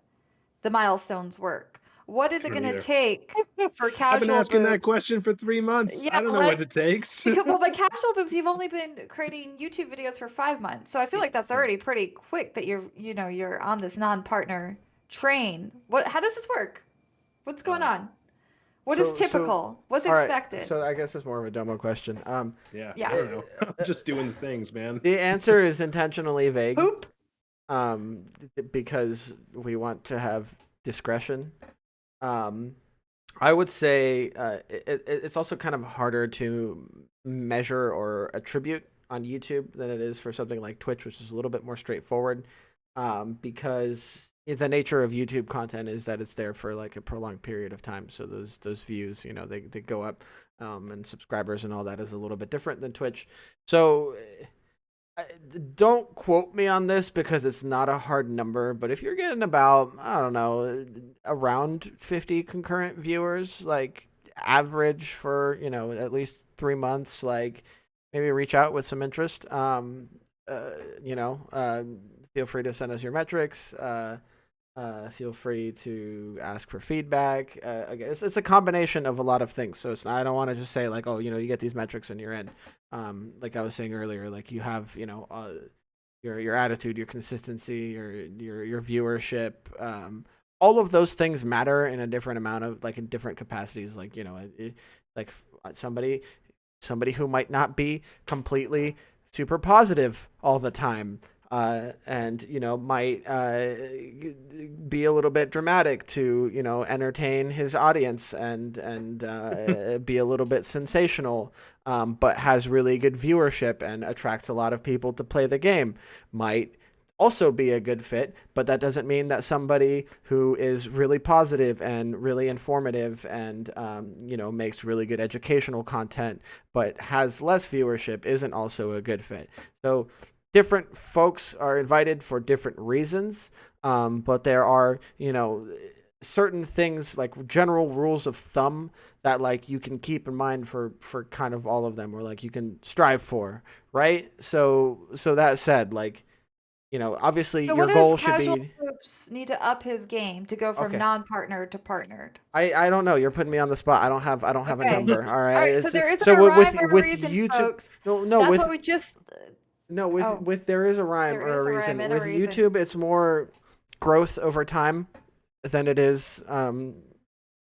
milestones work. What is it going to take for Casual I've been asking Boops? that question for 3 months. Yeah, I don't know what it takes. Well, by Casual Boops, you've only been creating YouTube videos for 5 months, so I feel like that's already pretty quick that you're on this non-partner train. How does this work? What's going on? What is typical? What's expected? Right, so I guess it's more of a Domo question. Yeah. Yeah. I don't know. I'm just doing the things, man. The answer is intentionally vague. Poop. Because we want to have discretion. I would say it's also kind of harder to measure or attribute on YouTube than it is for something like Twitch, which is a little bit more straightforward. Because the nature of YouTube content is that it's there for like a prolonged period of time. So those views, they go up, and subscribers and all that is a little bit different than Twitch. So don't quote me on this because it's not a hard number, but if you're getting about, I don't know, around 50 concurrent viewers, like average for, at least 3 months, like maybe reach out with some interest. Feel free to send us your metrics. Feel free to ask for feedback. I guess it's a combination of a lot of things. So I don't want to just say like, oh, you get these metrics and you're in. Like I was saying earlier, like you have, your attitude, your consistency, your viewership. All of those things matter in a different amount of in different capacities. Like somebody who might not be completely super positive all the time. And might be a little bit dramatic to entertain his audience and be a little bit sensational, but has really good viewership and attracts a lot of people to play the game, might also be a good fit. But that doesn't mean that somebody who is really positive and really informative and makes really good educational content but has less viewership isn't also a good fit. So different folks are invited for different reasons, but there are, certain things like general rules of thumb that you can keep in mind for kind of all of them, or you can strive for, right? So that said, obviously So your what goal does should Casual be. Boops need to up his game to go from Okay. non-partnered to partnered? I don't know. You're putting me on the spot. I don't have a Okay. number. All right. All right, so there isn't so a rhyme or a with reason, YouTube. folks. No, That's with what we just. No, with Oh. with there is a rhyme There or a is a reason. rhyme and a With reason. YouTube, it's more growth over time than it is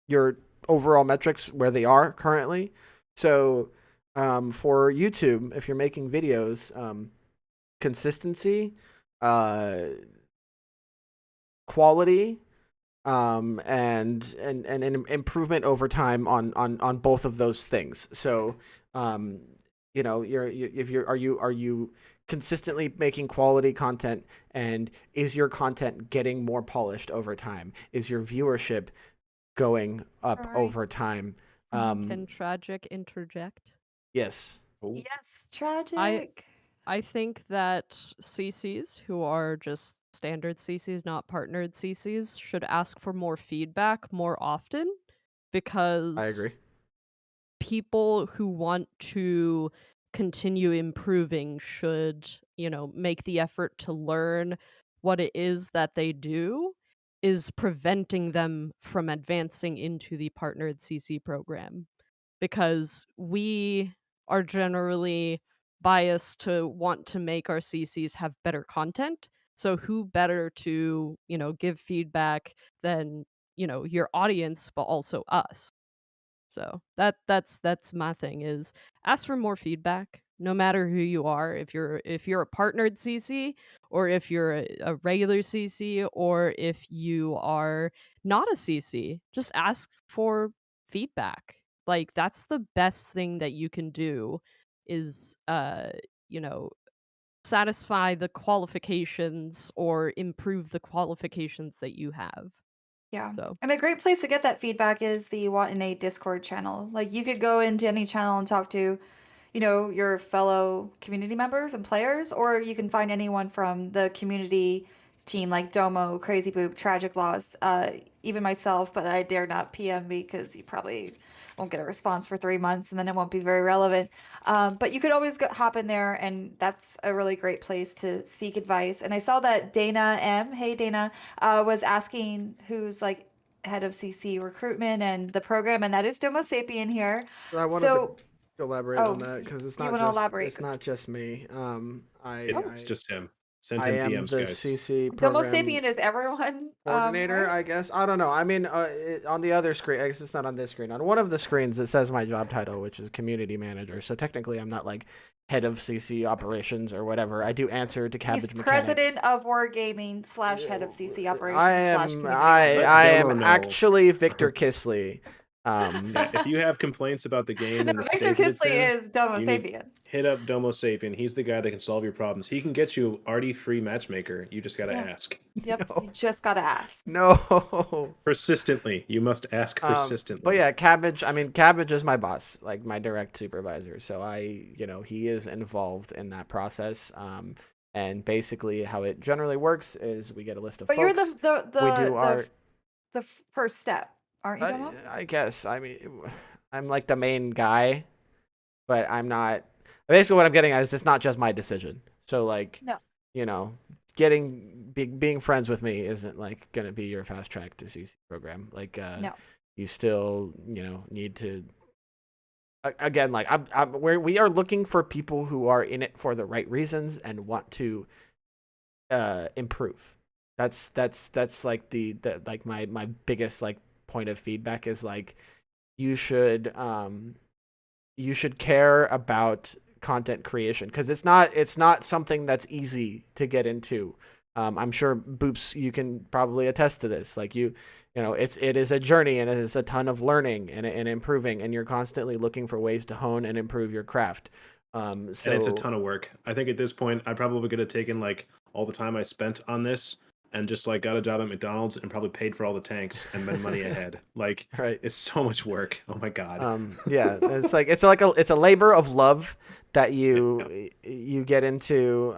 your overall metrics where they are currently. So for YouTube, if you're making videos, consistency, quality, and an improvement over time on both of those things. So are you consistently making quality content, and is your content getting more polished over time? Is your viewership going up Right. over time? Can Tragic interject? Yes. Oh, Yes, tragic. I think that CCs who are just standard CCs, not partnered CCs, should ask for more feedback more often, because I agree. people who want to continue improving should, make the effort to learn what it is that they do is preventing them from advancing into the partnered CC program, because we are generally biased to want to make our CCs have better content. So who better to, give feedback than, your audience, but also us. So that's my thing, is ask for more feedback no matter who you are. If you're a partnered CC, or if you're a regular CC, or if you are not a CC, just ask for feedback. Like, that's the best thing that you can do, is you know satisfy the qualifications or improve the qualifications that you have. Yeah. So And a great place to get that feedback is the Want in a Discord channel. Like you could go into any channel and talk to, your fellow community members and players, or you can find anyone from the community team like Domo, Crazy Boop, Tragic Laws, even myself, but I dare not PM me because you probably won't get a response for 3 months and then it won't be very relevant. But you could always hop in there, and that's a really great place to seek advice. And I saw that Dana M, hey Dana, was asking who's like head of CC recruitment and the program, and that is Domo Sapien here. I wanted So, to elaborate on that because you want to elaborate? it's not just me. it's just him. Send I him am PMs, the guys. CC Domo program Sapien is everyone. coordinator, Right? I guess. I don't know. I mean, on the other screen, I guess it's not on this screen. On one of the screens, it says my job title, which is community manager. So technically, I'm not like head of CC operations or whatever. I do answer to Cabbage He's Mechanic. president of Wargaming / head of CC operations I / am community I manager. I Let am Domo know. actually Victor Kisley. Yeah, if you have complaints about the game No, and the Victor state that it's Kisley in, is Domo you need- Sapien. hit up Domo Sapien. He's the guy that can solve your problems. He can get you already free matchmaker. You just gotta Yeah. ask Yep, No. you just gotta ask. No. persistently. You must ask persistently. But yeah, Cabbage. I mean, Cabbage is my boss, like my direct supervisor. So he is involved in that process. And basically, how it generally works is we get a list of But folks. you're the we do our. first step, aren't you, Domo? I guess. I mean, I'm like the main guy, but I'm not. Basically, what I'm getting at is it's not just my decision. So like, No. being friends with me isn't like gonna be your fast track to CC program. Like, No. you still need to. Again, like we are looking for people who are in it for the right reasons and want to improve. That's like the like my biggest like point of feedback is like you should care about content creation because it's not something that's easy to get into. I'm sure Boops, you can probably attest to this. Like it is a journey and it is a ton of learning and improving, and you're constantly looking for ways to hone and improve your craft. So and it's a ton of work. I think at this point, I probably could have taken like all the time I spent on this and just like got a job at McDonald's and probably paid for all the tanks and been money ahead. Like, right. It's so much work. Oh my god. Yeah, it's a labor of love that you get into.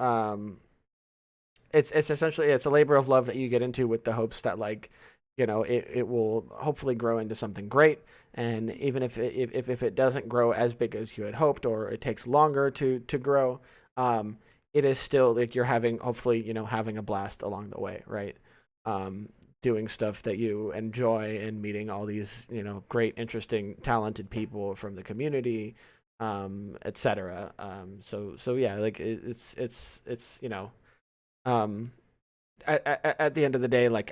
It's essentially it's a labor of love that you get into with the hopes that like it will hopefully grow into something great. And even if it doesn't grow as big as you had hoped, or it takes longer to grow, it is still like you're hopefully having a blast along the way, right? Doing stuff that you enjoy and meeting all these great, interesting, talented people from the community, etc. So yeah, like it's at the end of the day, like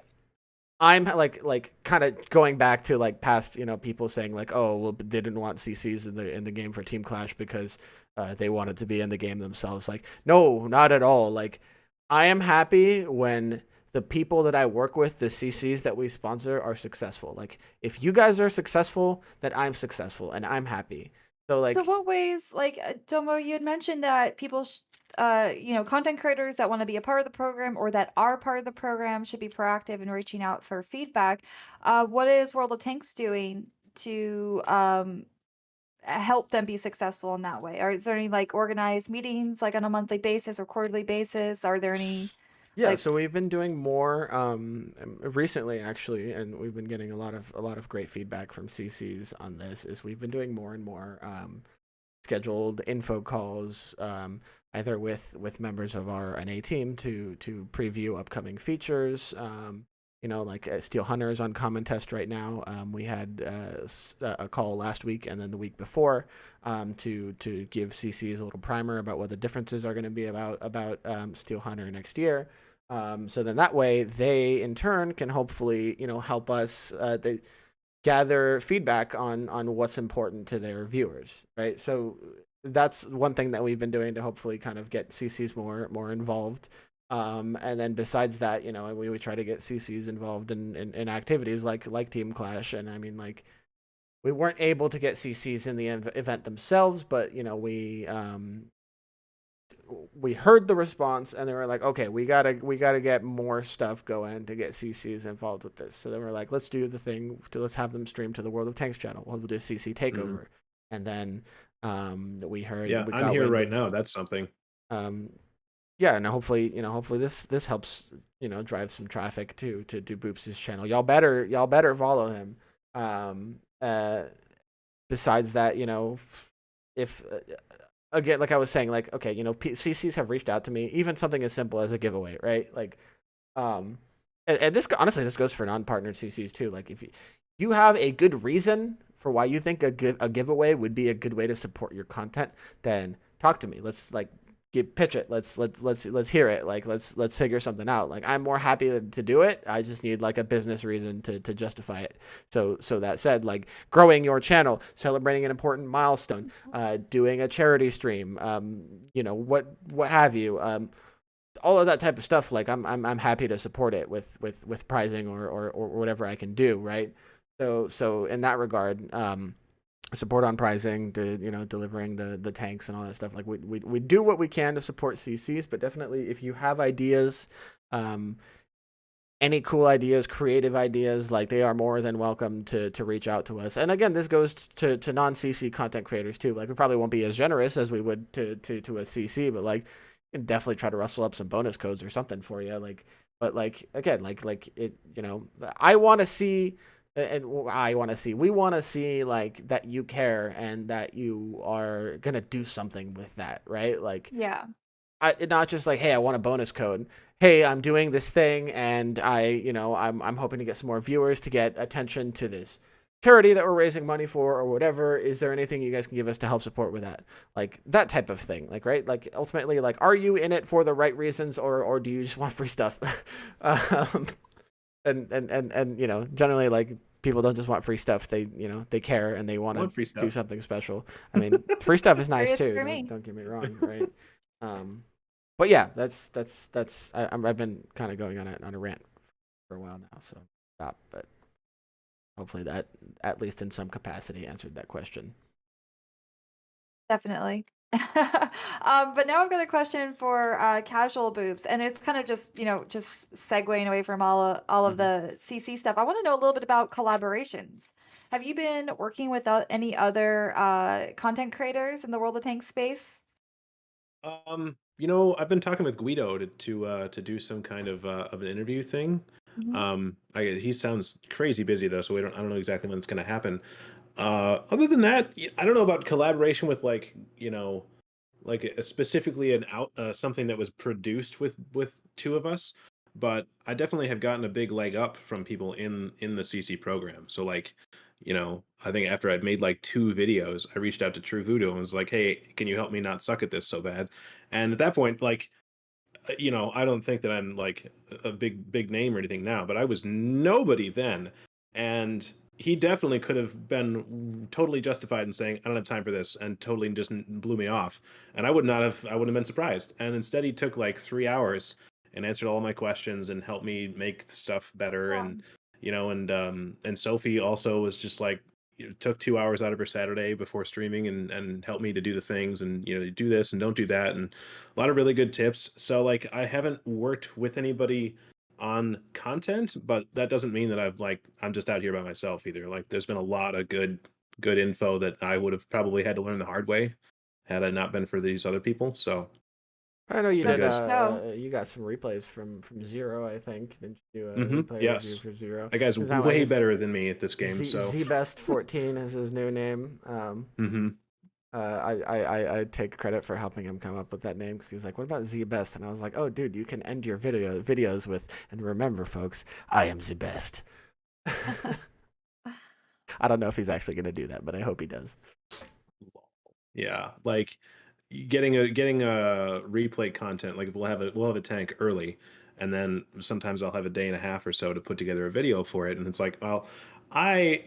I'm like kind of going back to like past people saying like, oh well, they didn't want CCs in the game for Team Clash because they wanted to be in the game themselves. Like, no, not at all. Like, I am happy when the people that I work with, the CCs that we sponsor, are successful. Like, if you guys are successful, then I'm successful and I'm happy. So like, So what ways, like Domo, you had mentioned that people, content creators that want to be a part of the program or that are part of the program should be proactive in reaching out for feedback. What is World of Tanks doing to help them be successful in that way? Or is there any like organized meetings like on a monthly basis or quarterly basis? Are there any? Yeah, so we've been doing more recently actually, and we've been getting a lot of great feedback from CCs on this. Is we've been doing more and more scheduled info calls, either with members of our NA team to preview upcoming features. Like Steel Hunter is on common test right now. We had a call last week and then the week before to give CCs a little primer about what the differences are going to be about Steel Hunter next year. So then that way they in turn can hopefully help us they gather feedback on what's important to their viewers, right? So that's one thing that we've been doing to hopefully kind of get CCs more involved. And then besides that, we try to get CCs involved in activities like Team Clash. And I mean, like, we weren't able to get CCs in the event themselves, but we heard the response and they were like, okay, we gotta get more stuff going to get CCs involved with this. So then we're like, let's do the thing let's have them stream to the World of Tanks channel. We'll do CC takeover. And then we heard, yeah, I'm here right now. That's something. Yeah, and hopefully this helps drive some traffic to Boops' channel. Y'all better follow him. Besides that, if again, like I was saying, like, okay, CCs have reached out to me, even something as simple as a giveaway, right? Like, and this honestly this goes for non-partnered CCs too. Like, if you have a good reason for why you think a giveaway would be a good way to support your content, then talk to me. Let's like pitch it. Let's hear it. Like, let's figure something out. Like, I'm more happy to do it. I just need like a business reason to justify it. So that said, like, growing your channel, celebrating an important milestone, doing a charity stream, what have you, all of that type of stuff. Like, I'm happy to support it with prizing or whatever I can do. Right. So in that regard, support on pricing, delivering the tanks and all that stuff. Like we do what we can to support CCs, but definitely if you have ideas, any cool ideas, creative ideas, like they are more than welcome to reach out to us. And again, this goes to non-CC content creators too. Like we probably won't be as generous as we would to a CC, but like definitely try to rustle up some bonus codes or something for you. Like, but like again, like it, I want to see. We want to see like that you care and that you are gonna do something with that, right? Like, Yeah. not just like, hey, I want a bonus code. Hey, I'm doing this thing, and I'm hoping to get some more viewers to get attention to this charity that we're raising money for or whatever. Is there anything you guys can give us to help support with that? Like that type of thing. Like, right? Like ultimately, like, are you in it for the right reasons or do you just want free stuff? And generally like people don't just want free stuff. They they care and they want Want free to do stuff. something special. I mean, free stuff is nice It's too. for me. Don't get me wrong, right? But yeah, I've been kind of going on a rant for a while now, so stop. But hopefully that at least in some capacity answered that question. Definitely. But now I've got a question for casual boobs, and it's kind of just just segueing away from all of the CC stuff. I want to know a little bit about collaborations. Have you been working with any other content creators in the World of Tanks space? I've been talking with Guido to do some kind of an interview thing. Mhm. He sounds crazy busy though, so I don't know exactly when it's going to happen. Other than that, I don't know about collaboration with like specifically something that was produced with two of us, but I definitely have gotten a big leg up from people in the CC program. So like, I think after I'd made like 2 videos, I reached out to True Voodoo and was like, "Hey, can you help me not suck at this so bad?" And at that point, like, I don't think that I'm like a big name or anything now, but I was nobody then, and he definitely could have been totally justified in saying I don't have time for this and totally just blew me off, and I wouldn't have been surprised. And instead, he took like 3 hours and answered all my questions and helped me make stuff better, Yeah. and Sophie also was just like took 2 hours out of her Saturday before streaming and helped me to do the things and do this and don't do that, and a lot of really good tips. So like I haven't worked with anybody on content, but that doesn't mean that I'm just out here by myself either. Like there's been a lot of good info that I would have probably had to learn the hard way had I not been for these other people. So I know it's you been did. Goes to good. show. You got some replays from Zero. I think didn't you do a Hmm. replay review Yes, for Zero? that guy's Who's now I way guess better than me at this game. So Best 14 is his new name. hmm. I take credit for helping him come up with that name because he was like, "What about Z Best?" And I was like, "Oh, dude, you can end your videos with and remember, folks, I am the best." I don't know if he's actually going to do that, but I hope he does. Yeah, like getting a replay content. Like we'll have a tank early, and then sometimes I'll have a day and a half or so to put together a video for it. And it's like, well, I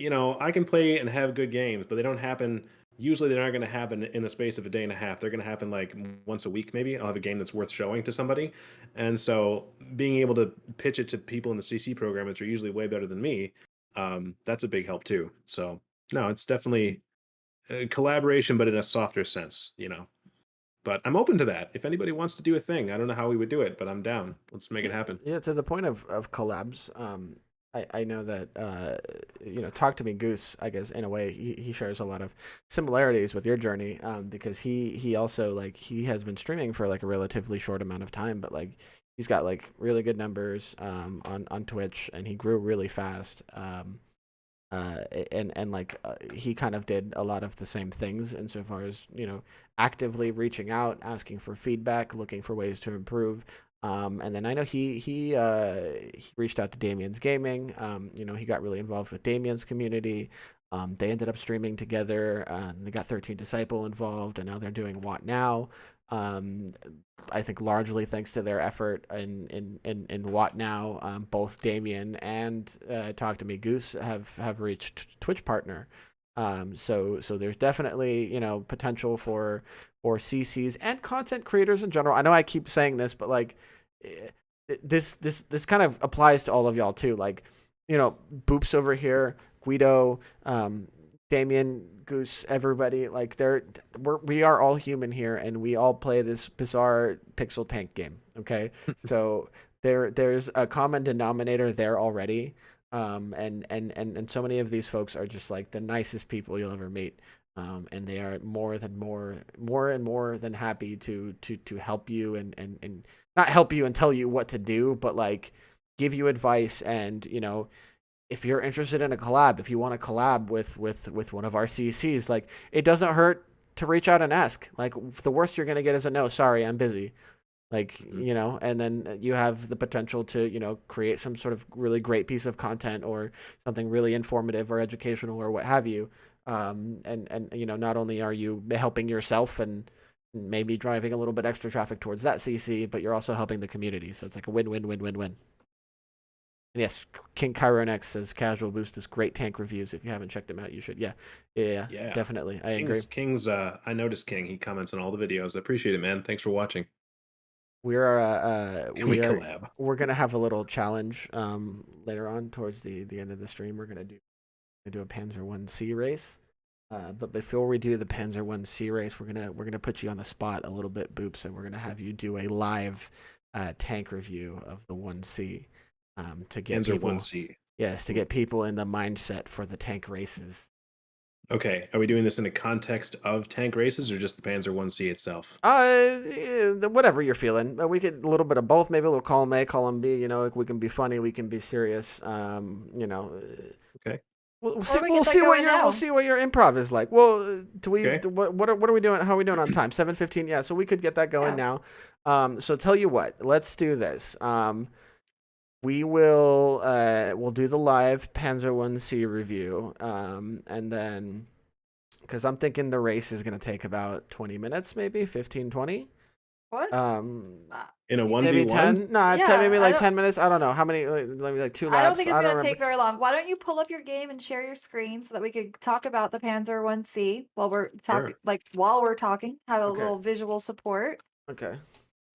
can play and have good games, but they don't happen. Usually, they're not going to happen in the space of a day and a half. They're going to happen like once a week, maybe. I'll have a game that's worth showing to somebody, and so being able to pitch it to people in the CC program, which are usually way better than me, that's a big help too. So no, it's definitely collaboration, but in a softer sense. But I'm open to that. If anybody wants to do a thing, I don't know how we would do it, but I'm down. Let's make it happen. Yeah, to the point of collabs. I know that Talk to Me Goose. I guess in a way he shares a lot of similarities with your journey. Because he also like he has been streaming for like a relatively short amount of time, but like he's got like really good numbers on Twitch, and he grew really fast. And like he kind of did a lot of the same things insofar as actively reaching out, asking for feedback, looking for ways to improve. And then I know he reached out to Damien's Gaming. He got really involved with Damien's community. They ended up streaming together. They got 13 Disciple involved, and now they're doing What Now. I think largely thanks to their effort in What Now, both Damien and Talk to Me Goose have reached Twitch partner. So there's definitely potential for CCs and content creators in general. I know I keep saying this, but like this kind of applies to all of y'all too. Like Boops over here, Guido, Damien, Goose, everybody, like we are all human here, and we all play this bizarre pixel tank game. Okay, so there's a common denominator there already, and so many of these folks are just like the nicest people you'll ever meet, and they are more and more than happy to help you and not help you and tell you what to do, but like give you advice and if you're interested in a collab, if you want to collab with one of our CCs, like it doesn't hurt to reach out and ask. Like the worst you're gonna get is a no. Sorry, I'm busy. Like and then you have the potential to create some sort of really great piece of content or something really informative or educational or what have you. And not only are you helping yourself and maybe driving a little bit extra traffic towards that CC, but you're also helping the community. So it's like a win-win-win-win-win. And yes, King Chiron X says Casual Boost is great tank reviews. If you haven't checked them out, you should. Yeah, definitely. I agree. King's I noticed King. He comments on all the videos. I appreciate it, man. Thanks for watching. We collab? We're gonna have a little challenge later on towards the end of the stream. We're gonna do a Panzer 1C race. But before we do the Panzer 1C race, we're gonna put you on the spot a little bit, Boops, and we're gonna have you do a live tank review of the 1C. To get Panzer people, 1C. Yes, to get people in the mindset for the tank races. Okay, are we doing this in a context of tank races or just the Panzer 1C itself? Whatever you're feeling. We could a little bit of both, maybe a little column A, column B. Like we can be funny, we can be serious. Okay. We'll see what your improv is like. Well, what are we doing? How are we doing on time? 7:15. Yeah, so we could get that going now. So tell you what, let's do this. We will we'll do the live Panzer 1C review, and then because I'm thinking the race is going to take about 20 minutes, maybe 15, 20. What? In a 1v1? Maybe 10? No, Yeah, maybe like 10 minutes. I don't know. How many? Maybe like 2 laps. I don't think it's going to take very long. Why don't you pull up your game and share your screen so that we could talk about the Panzer 1C while we're talking, while we're talking, have a little visual support. Okay.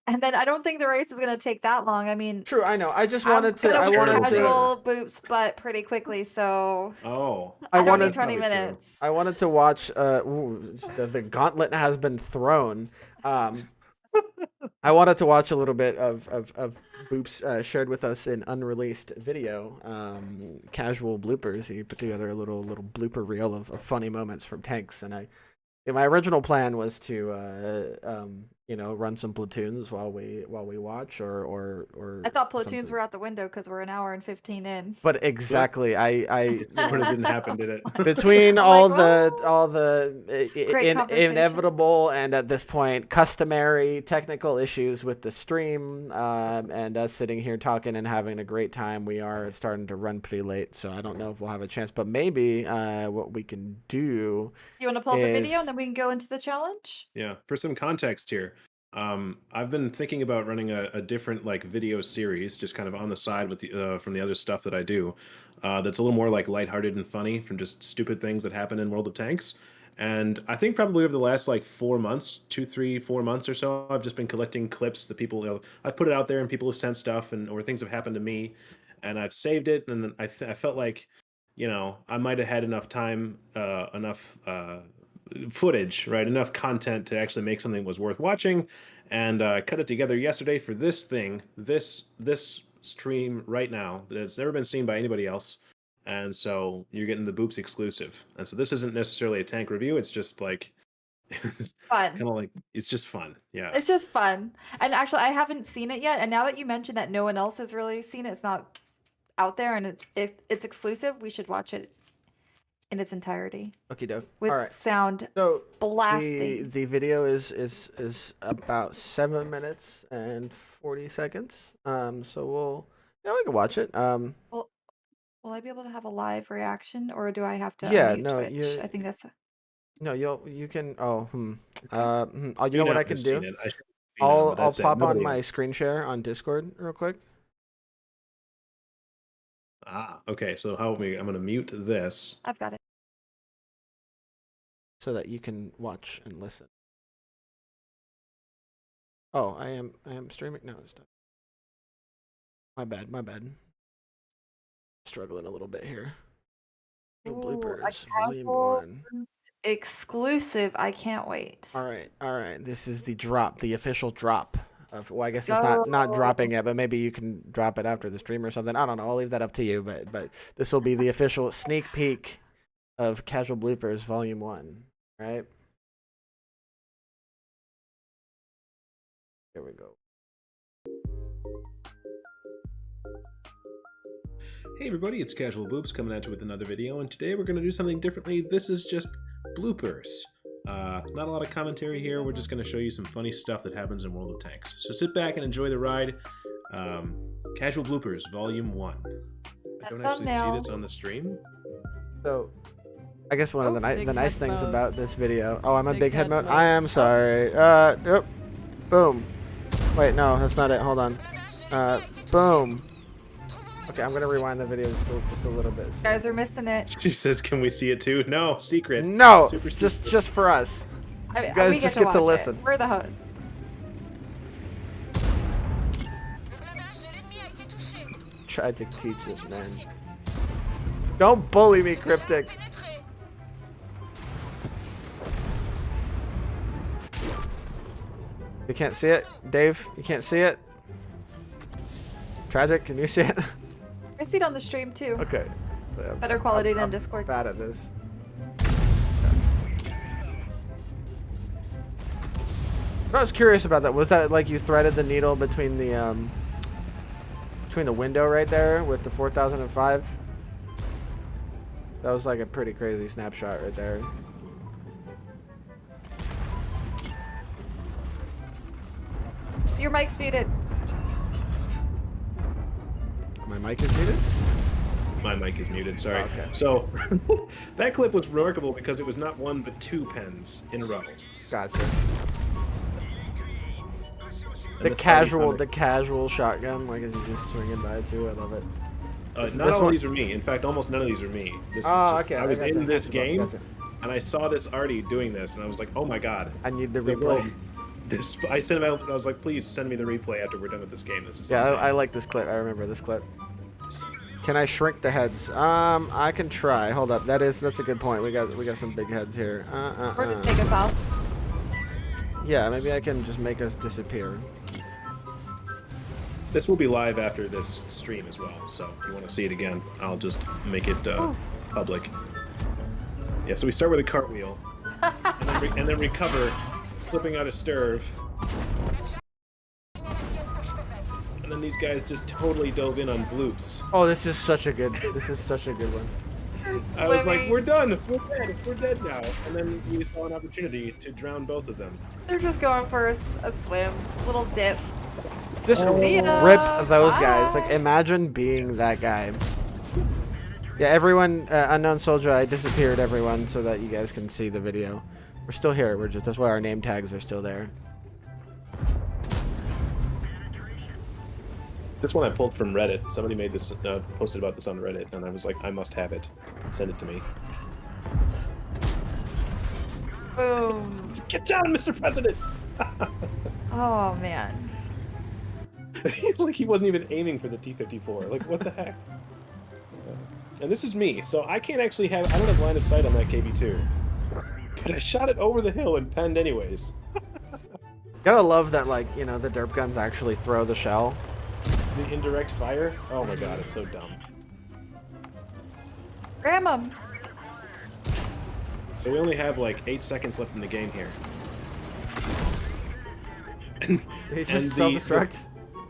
And then I don't think the race is going to take that long. I mean, true. I know. I just wanted to. I wanted casual Boops butt pretty quickly, so. I wanted 20 minutes. I wanted to watch. The gauntlet has been thrown. I wanted to watch a little bit of Boops shared with us an unreleased video, casual bloopers. He put together a little blooper reel of funny moments from tanks, and my original plan was to run some platoons while we watch or I thought platoons were out the window because we're an hour and 15 in. But exactly, I sort of didn't happen, did it? Between all the inevitable and at this point customary technical issues with the stream, and us sitting here talking and having a great time, we are starting to run pretty late. So I don't know if we'll have a chance, but maybe what we can do. You want to pull up the video and then we can go into the challenge? Yeah, for some context here. I've been thinking about running a different video series, just kind of on the side with from the other stuff that I do. That's a little more lighthearted and funny from just stupid things that happen in World of Tanks. And I think probably over the last 4 months, 2, 3, 4 months or so, I've just been collecting clips that people, I've put it out there and people have sent stuff or things have happened to me, and I've saved it. And I felt like, I might have had enough time, enough footage, right? Enough content to actually make something that was worth watching, and cut it together yesterday for this stream right now that has never been seen by anybody else. And so you're getting the Boops exclusive. And so this isn't necessarily a tank review. It's just fun. Kind of it's just fun. Yeah. It's just fun. And actually, I haven't seen it yet. And now that you mentioned that no one else has really seen it, it's not out there and it's exclusive, we should watch it in its entirety. Okie doke. With sound blasting. The video is about 7 minutes and 40 seconds. So we can watch it. Will I be able to have a live reaction, or do I have to? Yeah, no. I think that's. No, you can. Oh, you know what I can do? I'll pop on my screen share on Discord real quick. Okay. So I'm going to mute this. I've got it. So that you can watch and listen. Oh, I am streaming. No, it's done. My bad. Struggling a little bit here. Ooh, a Bloopers, Volume casual 1. Boops exclusive. I can't wait. All right. This is the drop, the official drop of. Well, I guess it's Go. not dropping yet, but maybe you can drop it after the stream or something. I don't know. I'll leave that up to you. But this will be the official sneak peek of Casual Bloopers Volume 1. Right. Here we go. Hey everybody, it's Casual Boops coming at you with another video, and today we're going to do something differently. This is just bloopers. Not a lot of commentary here, we're just going to show you some funny stuff that happens in World of Tanks. So sit back and enjoy the ride. Casual Bloopers, Volume 1. I don't actually see this on the stream. So, I guess one of the nice things mode. about this video. Oh, I'm a big head mode. mode. I am sorry. Yep. Boom. Wait, no, that's not it. Hold on. Boom. Okay, I'm gonna rewind the video just a little bit. You guys are missing it. She says, can we see it too? No, secret. No, Super it's secret. just for us. You guys just get to watch listen. it. We're the hosts. Tried to teach this man. Don't bully me, Cryptic. You can't see it, Dave. You can't see it. Tragic, can you see it? I see it on the stream too. Okay. Better quality than I'm Discord. bad at this. I was curious about that. Was that like you threaded the needle between the window right there with the 4005? That was like a pretty crazy snapshot right there. So your mic's muted. My mic is muted? My mic is muted, sorry. Oh, okay. So, that clip was remarkable because it was not one but two pens in a row. Gotcha. And The this already casual shotgun, like as you just swinging by too. I love it. not all of these are me. In fact, almost none of these are me. This is just, okay. I was in this game, Gotcha. and I saw this Artie doing this, and I was like, oh my god. I need the The replay. world- I sent him out, and I was like, please send me the replay after we're done with this game. This is Yeah, insane. I like this clip. I remember this clip. Can I shrink the heads? I can try. Hold up. That's a good point. We got some big heads here. Or just take us off. Yeah, maybe I can just make us disappear. This will be live after this stream as well, so if you want to see it again, I'll just make it public. Yeah, so we start with a cartwheel, and then recover, flipping out a stirve. And then these guys just totally dove in on bloops. Oh, this is such a good one. I was like, we're done, we're dead now. And then we saw an opportunity to drown both of them. They're just going for a swim, little dip. Just See ya. rip those guys. Like, Bye. imagine being that guy. Yeah, everyone, Unknown Soldier, I disappeared everyone so that you guys can see the video. We're still here. That's why our name tags are still there. This one I pulled from Reddit. Somebody made this, posted about this on Reddit, and I was like, I must have it. Send it to me. Boom. Get down, Mr. President! Oh man. Like he wasn't even aiming for the T-54. Like, what the heck? And this is me, so I can't actually I don't have line of sight on that KB2. But I shot it over the hill and penned anyways. Gotta love that, like, you know, the derp guns actually throw the shell. The indirect fire? Oh my god, it's so dumb. Ram 'em. So we only have like 8 seconds left in the game here. And, He and just self-destruct.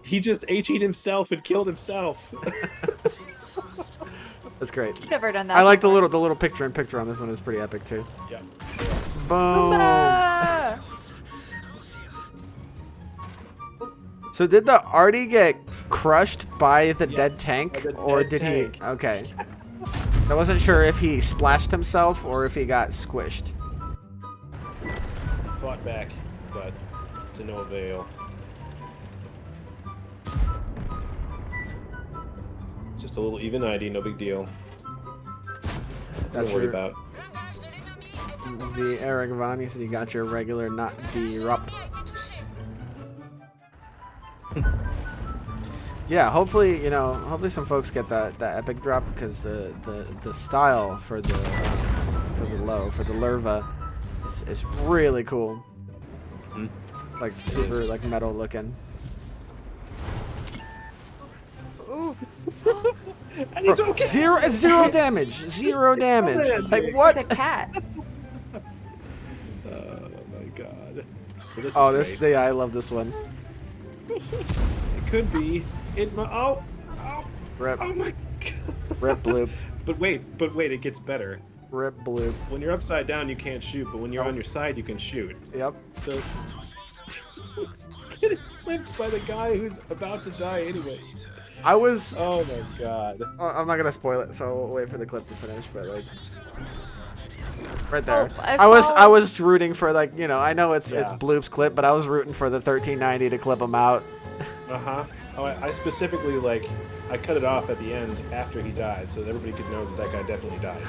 he just HE'd himself and killed himself. That's great. Never done that. I like the before. little picture-in-picture on this one is pretty epic too. Yeah. Boom. Boomba! So did the Artie get crushed by the dead Yes, tank, by the or dead did tank. he? Okay. I wasn't sure if he splashed himself or if he got squished. Fought back, but to no avail. Just a little even ID, no big deal. That's Don't worry your- about. The Eric Von, he said you got your regular, not the rup. Yeah, hopefully hopefully some folks get that epic drop because the style for the larva is really cool. Mhm. Like super is. like metal looking. Ooh. And he's okay. Zero damage. Zero damage. man, Like Nick. what? Like a cat. Oh my god. So this Oh, is this great. I love this one. It could be. Oh Rip my god. Rip bloop. But wait, it gets better. Rip bloop. When you're upside down, you can't shoot, but when you're on your side, you can shoot. Yep. So it's getting flipped by the guy who's about to die anyways. I was. Oh my god. I'm not gonna spoil it, so we'll wait for the clip to finish. But like, right there, Oh, I was rooting for like I know it's Yeah. Bloop's clip, but I was rooting for the 1390 to clip him out. Uh-huh. Oh, I specifically I cut it off at the end after he died, so that everybody could know that guy definitely died.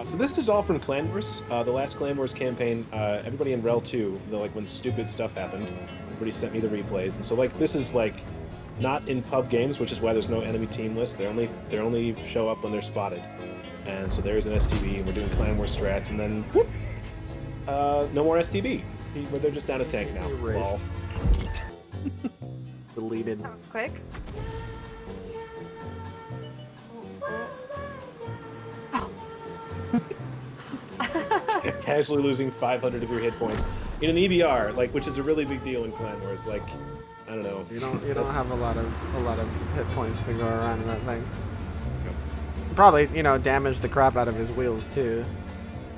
So this is all from Clan Wars. The last Clan Wars campaign, everybody in Rel 2, when stupid stuff happened, everybody sent me the replays, and so this is not in pub games, which is why there's no enemy team list. They only show up when they're spotted, and so there's an STB, and we're doing Clan Wars strats, and then whoop, no more STB. They're just down a tank now. Erased. Lol. Deleted. That was quick. Casually losing 500 of your hit points in an EBR, which is a really big deal in Clan Wars. I don't know. You don't have a lot of hit points to go around in that thing. Probably damage the crap out of his wheels too.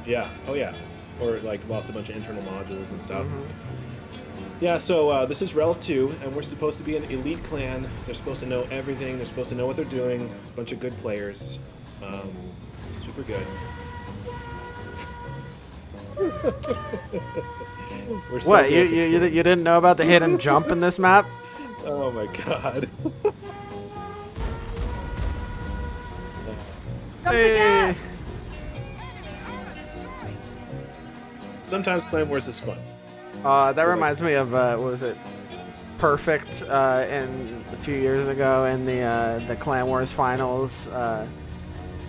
Yeah. Oh yeah. Or lost a bunch of internal modules and stuff. Mm-hmm. Yeah. So this is Rel 2, and we're supposed to be an elite clan. They're supposed to know everything. They're supposed to know what they're doing. A bunch of good players. Super good. We're so What good you at this game. you didn't know about the hidden jump in this map? Oh my god. Hey. Sometimes Clan Wars is fun. That reminds me of what was it? Perfect in a few years ago in the Clan Wars finals.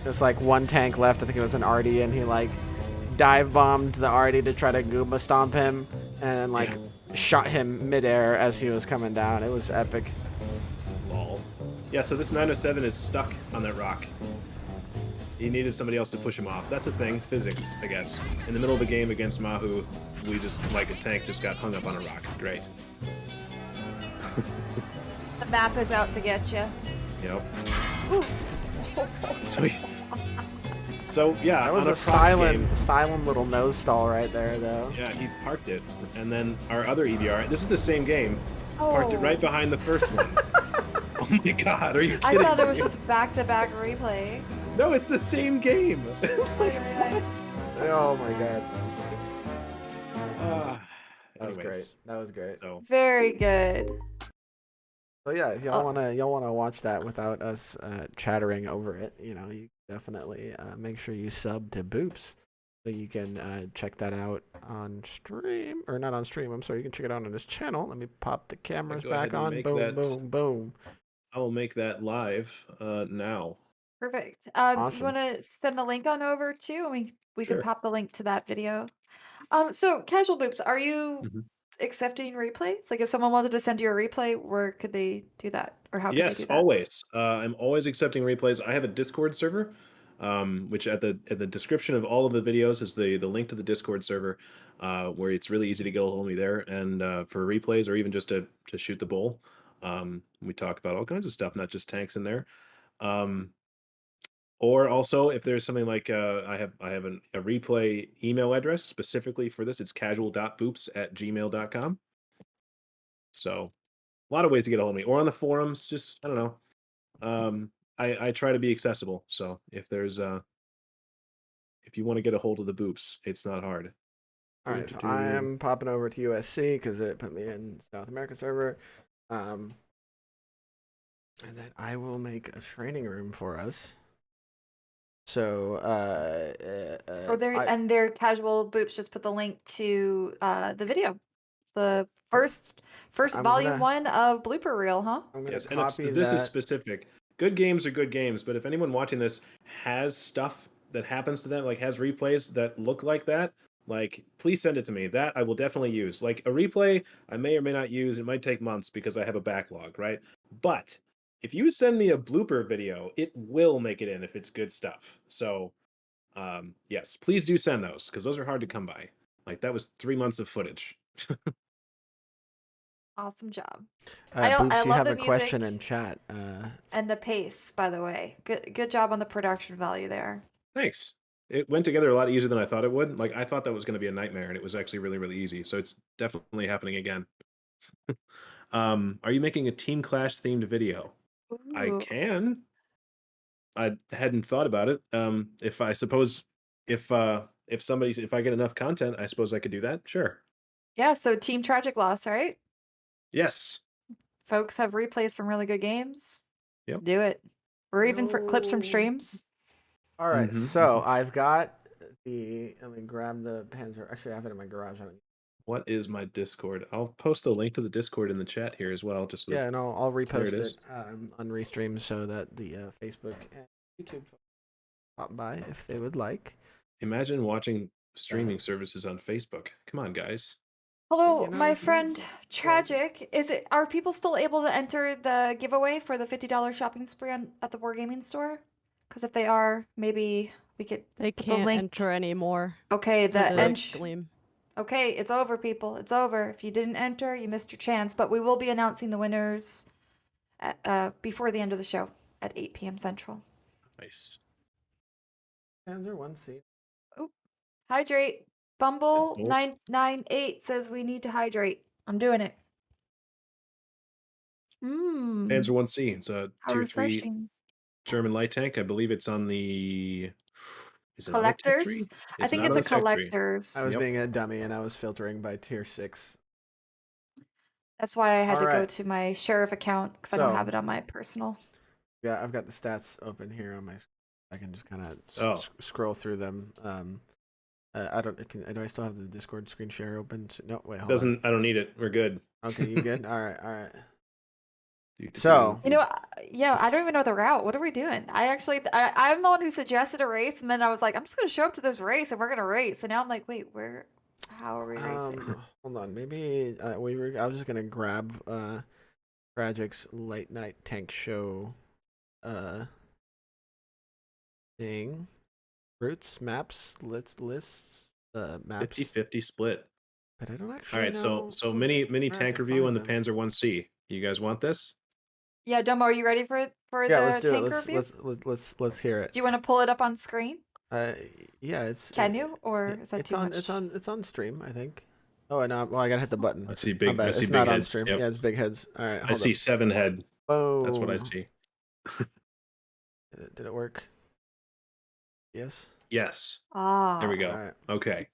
There's one tank left. I think it was an Artie, and he dive bombed the Artie to try to Goomba stomp him, and shot him midair as he was coming down. It was epic. Lol. Yeah, so this 907 is stuck on that rock. He needed somebody else to push him off. That's a thing. Physics, I guess. In the middle of a game against Mahu, we just, a tank just got hung up on a rock. Great. The map is out to get you. Yep. Ooh. So yeah, That was on a prop game, silent little nose stall right there, though. yeah, he parked it. And then our other EBR, this is the same game, parked it right behind the first one. Oh my god, are you I kidding thought it was me? just back-to-back replay. No, it's the same game. Oh my god. That was Anyways, great. That was great. So Very good. So yeah, if y'all wanna watch that without us chattering over it, you definitely make sure you sub to Boops so you can check that out on stream, or not on stream. I'm sorry, you can check it out on his channel. Let me pop the cameras go ahead back and on. make Boom, that- boom, boom. I will make that live now. Perfect. You Awesome. want to send the link on over too, and we Sure. can pop the link to that video. So Casual Boops, are you Mhm. accepting replays? If someone wanted to send you a replay, where could they do that, or how could they Yes, do that? always. I'm always accepting replays. I have a Discord server, which at the description of all of the videos is the link to the Discord server, where it's really easy to get a hold of me there. And for replays or even just to shoot the bull, we talk about all kinds of stuff, not just tanks in there. Or also, if there's something I have a replay email address specifically for this. It's casual.boops@gmail.com. So a lot of ways to get a hold of me, or on the forums. Just I don't know. I try to be accessible. So if you want to get a hold of the Boops, it's not hard. All right, so I am popping over to USC because it put me in South America server, and then I will make a training room for us. So, Or their Casual Boops just put the link to the video, the first I'm volume gonna- 1 of Blooper Reel, huh? I'm gonna Yes, and if copy this is that. specific. Good games are good games, but if anyone watching this has stuff that happens to them, like has replays that look like that, like please send it to me. That I will definitely use. Like a replay, I may or may not use. It might take months because I have a backlog, right? But if you send me a blooper video, it will make it in if it's good stuff. So, yes, please do send those because those are hard to come by. Like that was 3 months of footage. Awesome job. I Boops, you love have the a question music in chat. and the pace, by the way. Good job on the production value there. Thanks. It went together a lot easier than I thought it would. Like I thought that was going to be a nightmare, and it was actually really, really easy. So it's definitely happening again. Are you making a Team Clash themed video? I Ooh. can. I hadn't thought about it. If I suppose if I get enough content, I suppose I could do that. Sure. Yeah, so Team Tragic Loss, right? Yes. Folks have replays from really good games. Yep. Do it. Or even for clips from No. streams. All right, Mhm, so mhm. I've got the. Let me grab the Panzer. Actually, I have it in my garage. What is my Discord? I'll post a link to the Discord in the chat here as well. Just so Yeah, and I'll there repost it it is. on Restream so that the Facebook and YouTube folks pop by if they would like. Imagine watching streaming services on Facebook. Come on, guys. Hello, You know, my it's friend music. Tragic. Are people still able to enter the giveaway for the $50 shopping spree at the Wargaming store? Because if they are, maybe we could They put the can't link. enter anymore. Okay, for the the Gleam. Okay, it's over, people. It's over. If you didn't enter, you missed your chance. But we will be announcing the winners before the end of the show at 8 p.m. Central. Nice. Panzer 1C. Oh, hydrate. Bumble Oh. 998 says we need to hydrate. I'm doing it. Panzer 1C. It's a How tier 3 refreshing. German light tank. I believe it's on the. Is it on the tech Collectors? tree? I It's think not it's on a the tech tree. collectors. I was Yep. being a dummy and I was filtering by tier 6. That's why I had to go Alright. to my sheriff account because I don't So- have it on my personal. Yeah, I've got the stats open here on my. I can just kind of Oh. scroll through them. I don't. Do I still have the Discord screen share open? No, wait, hold Doesn't. I don't need it. We're good. on. Okay, you good? All right, all right. Do-do-do. So- You know, yeah, I don't even know the route. What are we doing? I'm the one who suggested a race, and then I was like, I'm just gonna show up to this race, and we're gonna race. And now I'm like, wait, how are we racing? Hold on. Maybe I was just gonna grab Tragic's late night tank show thing. Routes, maps, lists, maps. 50-50 split. But I don't actually All right. know. So mini where I tank can review on find the them. Panzer 1C. You guys want this? Yeah, Domo, are you ready for Yeah, the let's do it. tank review? Let's hear it. Do you want to pull it up on screen? Yeah, it's. Can you, or is that it's too on. much? It's on stream, I think. Oh, and well, I gotta hit the button. I see My big. bad. I see It's big not on heads. stream. Yep. Yeah, it's big heads. All right, I hold see up. 7 head. Boom. That's what I see. Did it work? Yes. Yes. Ah, There we go. All right. Okay.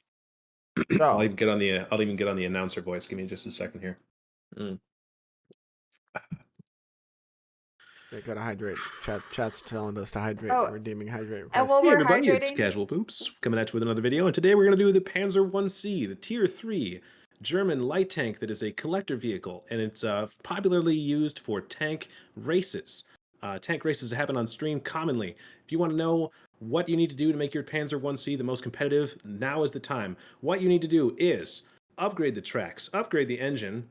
So I'll even get on the announcer voice. Give me just a second here. we gotta hydrate. Chat's telling us to hydrate. Oh, We're deeming hydrate and requests. while Hey we're everybody, it's hydrating, Casual Poops coming at you with another video, and today we're going to do the Panzer 1C, the Tier 3 German light tank that is a collector vehicle, and it's popularly used for tank races. Tank races happen on stream commonly. If you want to know what you need to do to make your Panzer 1C the most competitive, now is the time. What you need to do is upgrade the tracks, upgrade the engine,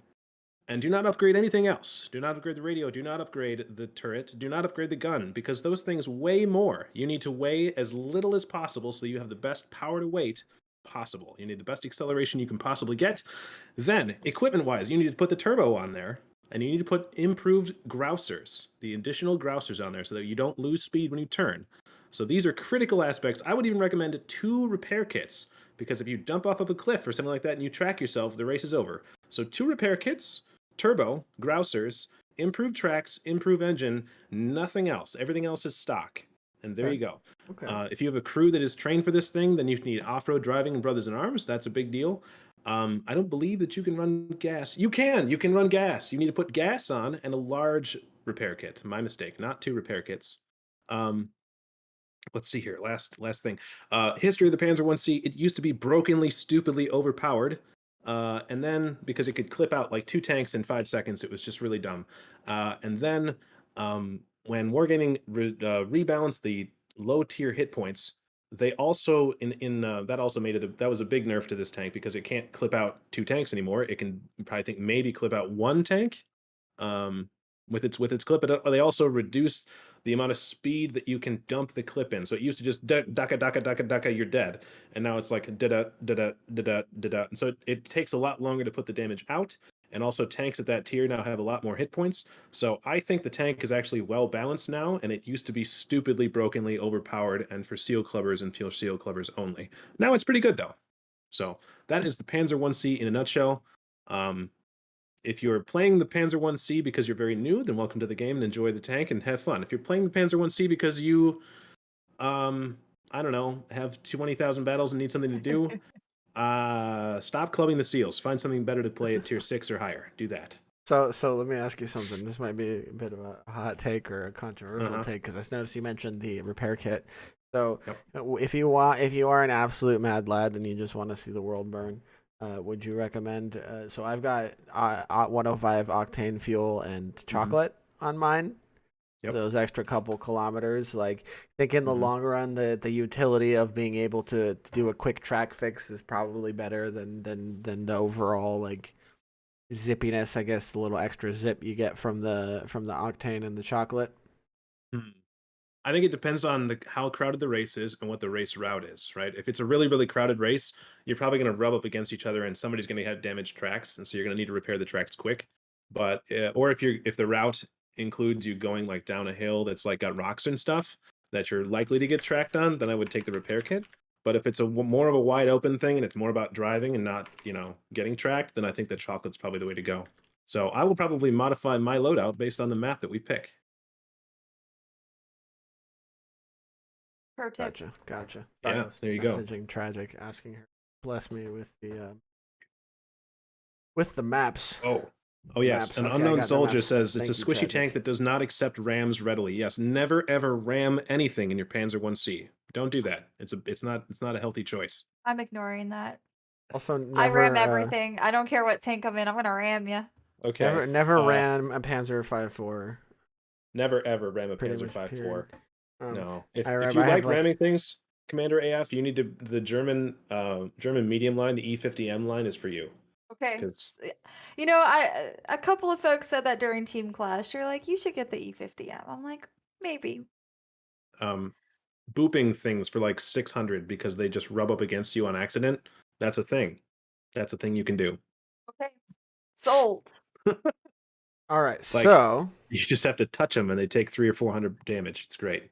and do not upgrade anything else. Do not upgrade the radio. Do not upgrade the turret. Do not upgrade the gun, because those things weigh more. You need to weigh as little as possible so you have the best power to weight possible. You need the best acceleration you can possibly get. Then, equipment-wise, you need to put the turbo on there, and you need to put improved grousers, the additional grousers on there so that you don't lose speed when you turn. So these are critical aspects. I would even recommend 2 repair kits, because if you dump off of a cliff or something like that and you track yourself, the race is over. So 2 repair kits, turbo, grousers, improved tracks, improved engine, nothing else. Everything else is stock. And there Okay. you go. Okay. If you have a crew that is trained for this thing, then you need off-road driving and Brothers in Arms. That's a big deal. I don't believe that you can run gas. You can run gas. You need to put gas on and a large repair kit. My mistake, not 2 repair kits. Let's see here. Last thing. History of the Panzer 1C. It used to be brokenly, stupidly overpowered. And then because it could clip out like 2 tanks in 5 seconds, it was just really dumb. And then when Wargaming rebalanced the low tier hit points, they also that also made it that was a big nerf to this tank because it can't clip out 2 tanks anymore. It can probably think maybe clip out 1 tank um, with its clip. They also reduced the amount of speed that you can dump the clip in. So it used to just daka daka daka daka, you're dead, and now it's like da da da da da da da. And so it takes a lot longer to put the damage out. And also tanks at that tier now have a lot more hit points. So I think the tank is actually well balanced now, and it used to be stupidly brokenly overpowered and for seal clubbers and pure seal clubbers only. Now it's pretty good though. So that is the Panzer 1C in a nutshell. Um, if you're playing the Panzer 1C because you're very new, then welcome to the game and enjoy the tank and have fun. If you're playing the Panzer 1C because you, I don't know, have 20,000 battles and need something to do, stop clubbing the seals. Find something better to play at tier 6 or higher. Do that. So let me ask you something. This might be a bit of a hot take or a controversial take because I noticed you mentioned the repair kit. So if you are an absolute mad lad and you just want to see the world burn, would you recommend? So I've got 105 octane fuel and chocolate on mine. Those extra couple kilometers. Like, I think in the long run, the utility of being able to do a quick track fix is probably better than the overall like zippiness. I guess the little extra zip you get from the octane and the chocolate. I think it depends on how crowded the race is and what the race route is, right? If it's a really, really crowded race, you're probably going to rub up against each other and somebody's going to have damaged tracks. And so you're going to need to repair the tracks quick. But, or if the route includes you going like down a hill that's like got rocks and stuff that you're likely to get tracked on, then I would take the repair kit. But if it's more of a wide open thing and it's more about driving and not, getting tracked, then I think the chocolate's probably the way to go. So I will probably modify my loadout based on the map that we pick. Pro tips. Gotcha. Yeah, there you go. Messaging Tragic, asking her bless me with the maps. Oh yes, an unknown soldier says it's a squishy tank that does not accept rams readily. Yes, never ever ram anything in your Panzer 1C. Don't do that. It's not a healthy choice. I'm ignoring that. Also, I ram everything. I don't care what tank I'm in. I'm gonna ram you. Okay. Never ram a Panzer 5.4. Never ever ram a Panzer 5.4. No. If you like ramming things, Commander AF, you need the German medium line, the E50M line is for you. Okay. A couple of folks said that during Team Clash. You're like, you should get the E50M. I'm like, maybe. Booping things for like 600 because they just rub up against you on accident. That's a thing. That's a thing you can do. Okay. Sold. All right. So you just have to touch them and they take 300 or 400 damage. It's great.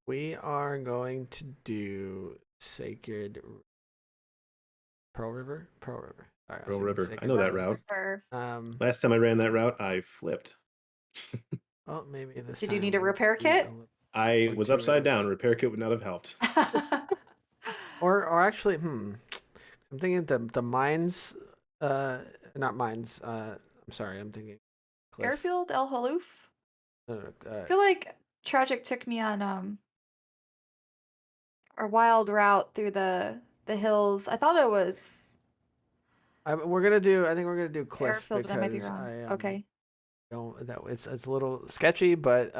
We are going to do Sacred Pearl River. Pearl River. I know that route. River. Last time I ran that route, I flipped. Oh, maybe this. Did you need a repair kit? I was upside down. Repair kit would not have helped. or actually, I'm thinking the mines. Not mines. I'm sorry. I'm thinking. Cliff. Airfield El Haloof. I feel like Tragic took me on a wild route through the hills. I thought it was. I think we're gonna do Cliff Airfield, because but I might be wrong. Okay. It's a little sketchy, but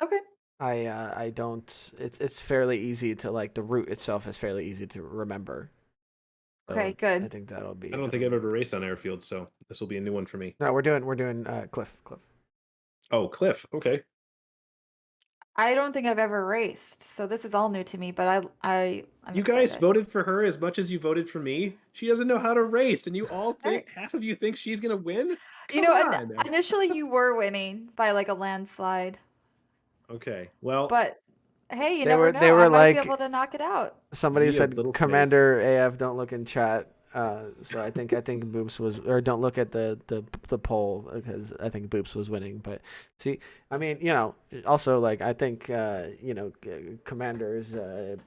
okay. I don't. It's fairly easy to like the route itself is fairly easy to remember. So okay, good. I think that'll be. I don't think I've ever raced on airfield, so this will be a new one for me. No, we're doing Cliff. Oh, Cliff. Okay. I don't think I've ever raced, so this is all new to me. But I'm you guys voted for her as much as you voted for me. She doesn't know how to race, and you all think half of you think she's gonna win. Come on. Initially you were winning by like a landslide. Okay, well, but hey, you never know. I might be able to knock it out. Somebody said, "Commander AF, don't look in chat." So I think Boops was, or don't look at the poll because I think Boops was winning. But see, I mean, also like I think Commander is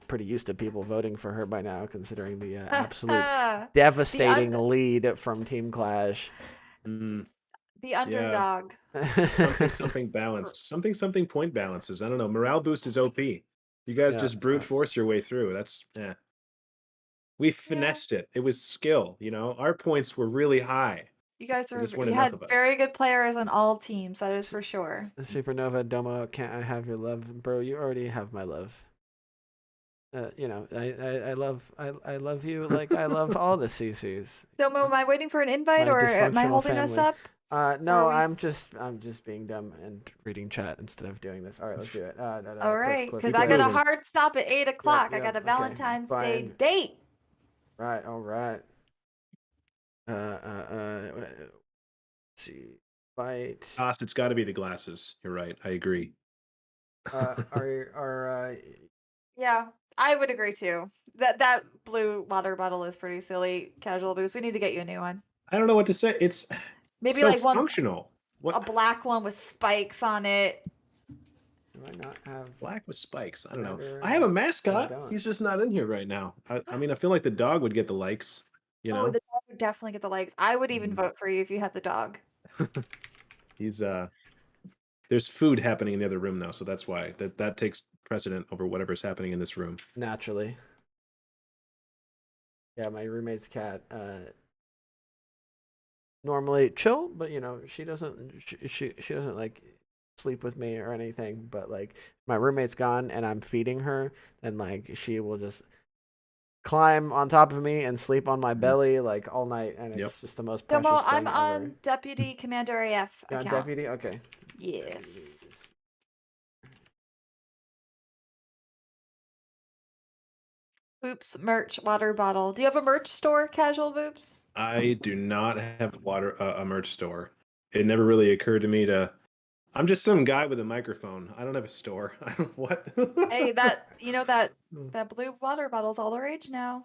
pretty used to people voting for her by now, considering the absolute devastating lead from Team Clash. The underdog. Something balanced. Something point balances. I don't know. Morale boost is OP. You guys just brute force your way through. That's We finessed it. It was skill. Our points were really high. You guys There were just weren't you enough had of us. very good players on all teams. That is for sure. Supernova Domo, can't I have your love, bro? You already have my love. I love you like I love all the CCs. Domo, am I waiting for an invite My or am I dysfunctional holding us family. up? No, Or we- I'm just being dumb and reading chat instead of doing this. All right, let's do it. All right, Cliff, because keep I it got a moving. hard stop at 8 o'clock. I yep, got a okay, Valentine's Day fine. date. Right, all right. Let's see. Fight. Cost, it's got to be the glasses. You're right. I agree. Yeah, I would agree too. That blue water bottle is pretty silly. Casual Boost. We need to get you a new one. I don't know what to say. It's Maybe so like one, functional. a What black one with spikes on it. Do I not have? black with spikes? I don't know. Never- I have a I mascot. don't. He's just not in here right now. I mean, I feel like the dog would get the likes. Oh, the dog would definitely get the likes. I would even Mhm. vote for you if you had the dog. He's There's food happening in the other room now, so that's why that takes precedent over whatever's happening in this room. Naturally. Yeah, my roommate's cat. Normally chill, but she doesn't. She doesn't like sleep with me or anything. But like my roommate's gone and I'm feeding her, then like she will just climb on top of me and sleep on my belly like all night, and it's just the most precious Domo, thing I'm ever. on Deputy Commander AF You're on account. deputy? Okay. Yes. Boops merch water bottle. Do you have a merch store, Casual Boops? I do not have a merch store. It never really occurred to me to. I'm just some guy with a microphone. I don't have a store. I don't what. Hey, that blue water bottle's all the rage now.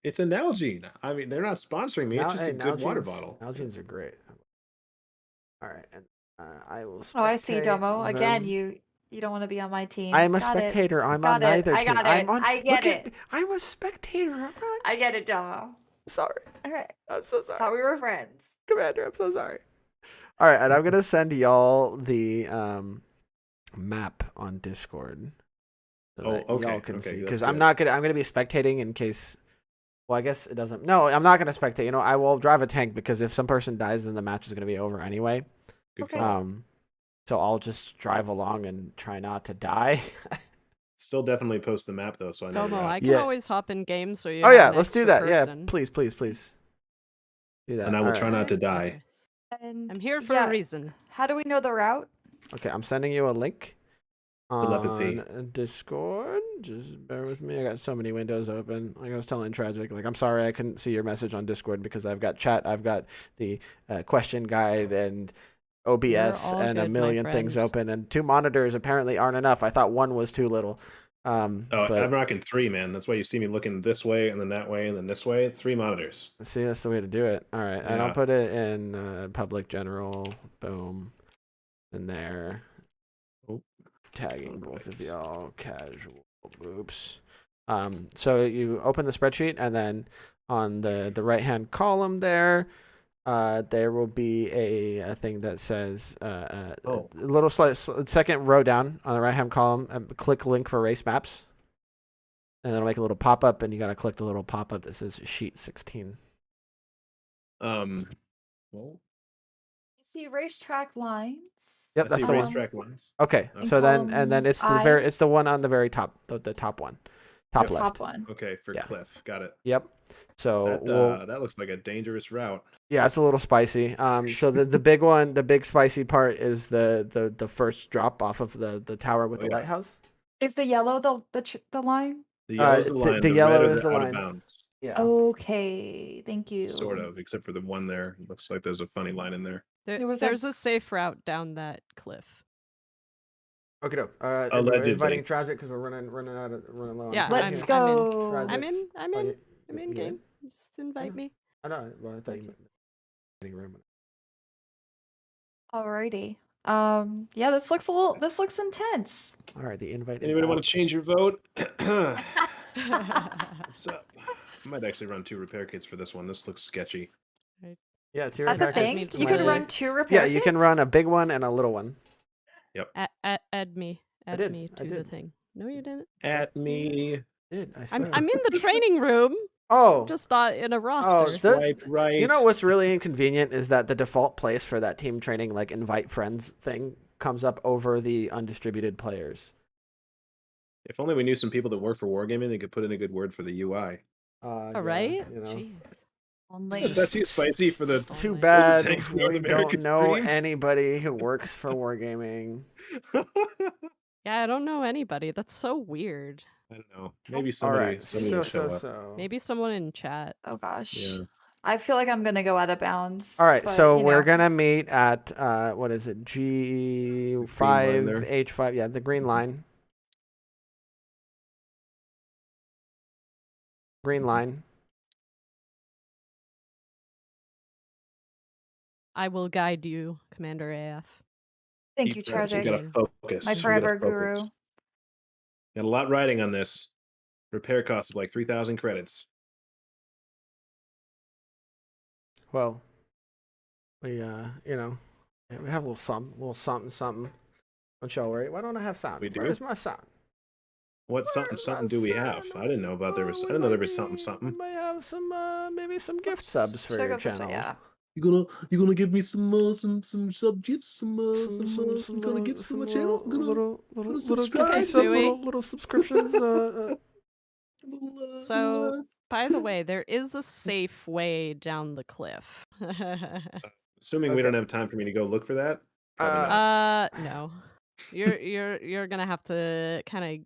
It's an Nalgene. I mean, they're not sponsoring me. It's just a good water bottle. Nalgene's are great. All right, and I will. Oh, I see, Domo. spectate Again, them. you don't want to be on my team. I am a Got it. spectator. I'm Got on it. neither I team. got I'm it. on. I get look at it. I'm a spectator. I'm not. I get it, Domo. Sorry. All right. I'm so sorry. Thought we were friends. Commander, I'm so sorry. All right, and I'm gonna send y'all the map on Discord. So that okay, y'all can okay, see. that's Because I'm good. gonna be spectating in case. Well, I guess it doesn't. No, I'm not gonna spectate. I will drive a tank because if some person dies, then the match is gonna be over anyway. Good Okay. call. So I'll just drive along and try not to die. Still definitely post the map though, so I know. Domo, you're out. I can Yeah. always hop in games so you. Oh have yeah, an let's do extra that. person. Yeah, please do that. And I will All try right. not to die. And I'm here for yeah, a reason. how do we know the route? Okay, I'm sending you a link Telepathy. on Discord. Just bear with me. I got so many windows open. Like I was telling Tragic, like I'm sorry I couldn't see your message on Discord because I've got chat, I've got the question guide and OBS all and a good, my million things friend. open, and 2 monitors apparently aren't enough. I thought 1 was too little. I'm But rocking 3, man. That's why you see me looking this way and then that way and then this way. 3 monitors. see, that's the way to do it. All right, and I'll Yeah. put it in public general. Boom, in there. Oh, Tagging both of right. y'all casual boops. So you open the spreadsheet, and then on the right hand column there will be a thing that says a little second row down on the right hand column, click link for race maps, and it'll make a little pop up, and you got to click the little pop up that says sheet 16. Well, You see racetrack lines. Yep, I that's see the one. racetrack lines. Okay, In so then column it's I. it's the one on the very top, the top one, top Yep. left. Top one. Okay, for Yeah. Cliff. Got it. Yep. So That looks like a dangerous route. yeah, it's a little spicy. So the big one, the big spicy part is the first drop off of the tower with the yeah. lighthouse. Is the yellow the line? The yellow's the line. the The yellow red is is the out line. of bounds. Yeah. Okay, thank you. Sort of, except for the one there. Looks like there's a funny line in there. There's There's a safe route down that cliff. Okay, no. We're Allegedly. inviting Tragic because we're running low on Yeah, time. Let's I'm go. Tragic. I'm in. Oh, you I'm in in? game. Just invite me. I know. Well, I thought you meant meeting room. Alrighty. Yeah, this looks intense. All right, the invite. Anybody is want out. to change your vote? What's up? I might actually run 2 repair kits for this one. This looks sketchy. Yeah, two That's a repair thing. kits You might can be- run 2 repair Yeah, you can kits? run a big one and a little one. Add me. Add did, me I to the did. thing. No, you didn't. At me. Dude, I I'm swear. in the training room. Oh, Just not in a roster. Swipe right. you know what's really inconvenient is that the default place for that team training, like invite friends thing, comes up over the undistributed players. If only we knew some people that work for Wargaming, they could put in a good word for the UI. All Yeah, right. you know. Jeez. Only. Is that too spicy for the? Too Only. bad Tanks North we America don't know stream? anybody who works for Wargaming. Yeah, I don't know anybody. That's so weird. I don't know. Maybe All somebody right, will show up. Maybe someone in chat. Oh gosh. Yeah. I feel like I'm gonna go out of bounds. All right, but, so you we're know. gonna meet at what is it? G5 there. H5. Yeah, the green line. Green line. I will guide you, Commander AF. Thank you, Deep breaths, we Tragic. gotta focus. My We gotta forever focus. guru. Got a lot riding on this. Repair cost of like 3,000 credits. Well, we you know, yeah, we have a little something. Don't y'all worry. Why don't I have sound? We do? Where's my sound? What something do we have? I didn't know about there was. I didn't know there was something. We might have some maybe some gift subs for Should I your go this way? channel. Yeah. You gonna give me some sub gifts, some gonna give some my channel. little subscribe. gifty Okay, subs, Stewie. little subscriptions. So, by the way, there is a safe way down the cliff. Assuming we Okay. don't have time for me to go look for that. Probably not. No. You're gonna have to kind of,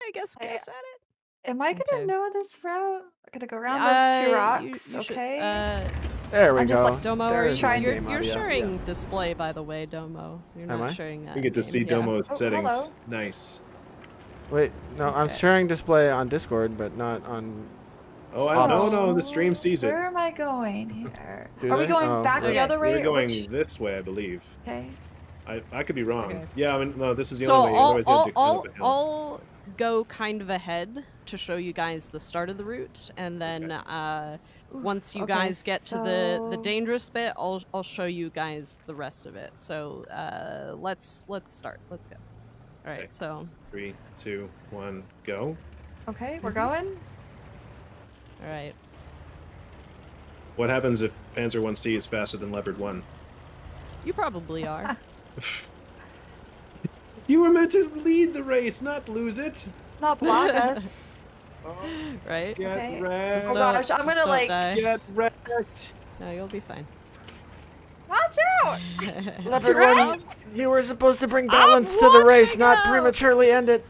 I guess, guess at it. Am I gonna Okay. know this route? I'm gonna go around those two You rocks. should- Okay. There we I'm just go. like, Domo, There are is you, my trying- you're, game you're audio. sharing display, by the way, Domo. So you're Am not I? sharing that. We get to game. see Yeah. Domo's Oh, settings. hello. Nice. Wait, no, I'm Okay. sharing display on Discord, but not on. Oh, no, the stream sees it. Where am I going here? Do Are we they? going Oh, back the okay. other way? We're or going which- this way, I believe. Okay. I could be wrong. Okay. Yeah, I mean, no, this is the So only way. Otherwise, you have to climb up a hill. I'll go kind of ahead to show you guys the start of the route, and then once you Okay, guys get to the so- dangerous bit, I'll show you guys the rest of it. So let's start. Let's go. All right. Okay. So 3, 2, 1, go. Okay, we're going. all right. What happens if Panzer 1C is faster than Leopard 1? You probably are. You were meant to lead the race, not lose it. Not block us. Right? Get Okay. wrecked. Oh gosh, I'm gonna Just don't like. die. Get wrecked. No, you'll be fine. Watch out! Leopard Right? One, you were supposed to bring balance to the race, watching not out. prematurely end it.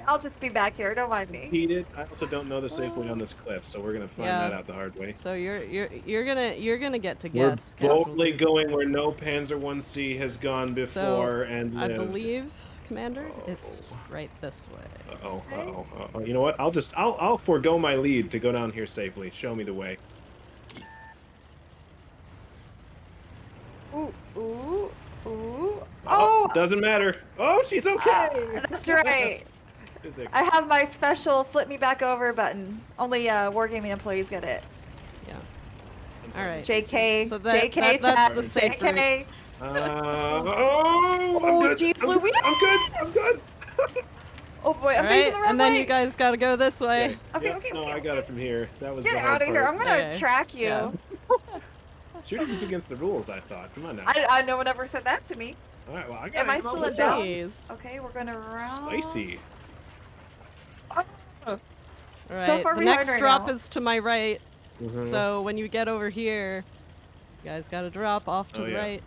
I'll just be back here. Don't mind me. Heated. I also don't know the safe way on this cliff, so we're gonna find Yeah. that out the hard way. So you're gonna get to We're guess. Casual boldly Boots. going where no Panzer 1C has gone before and I lived. believe, Commander, it's right this way. Uh-oh. You know what? I'll forego my lead to go down here safely. Show me the way. Ooh, ooh, ooh. Oh, Oh, doesn't matter. Oh, she's okay. that's right. Physics. I have my special flip me back over button. Only Wargaming employees get it. Yeah. All right. JK, So that- JK, that's chat, the safe route. JK. Oh, I'm Oh, good. jeez, I'm good. Louise! I'm good. Oh boy, I'm All facing right, the wrong and then way. you guys gotta go this way. Okay, Yep, okay, no, okay, I got it from here. That was Get the hard out of here. part. I'm gonna Okay. track you. Yeah. Shooting is against the rules, I thought. Come on now. I no one ever said that to me. All right, well, I got Am it. I Come on, still in what's up? bounds? Jeez. Okay, we're gonna round. Spicy. All So right. far the behind next right drop now. is to my right. Mhm. So when you get over here, you guys gotta drop off to Oh, the yeah. right.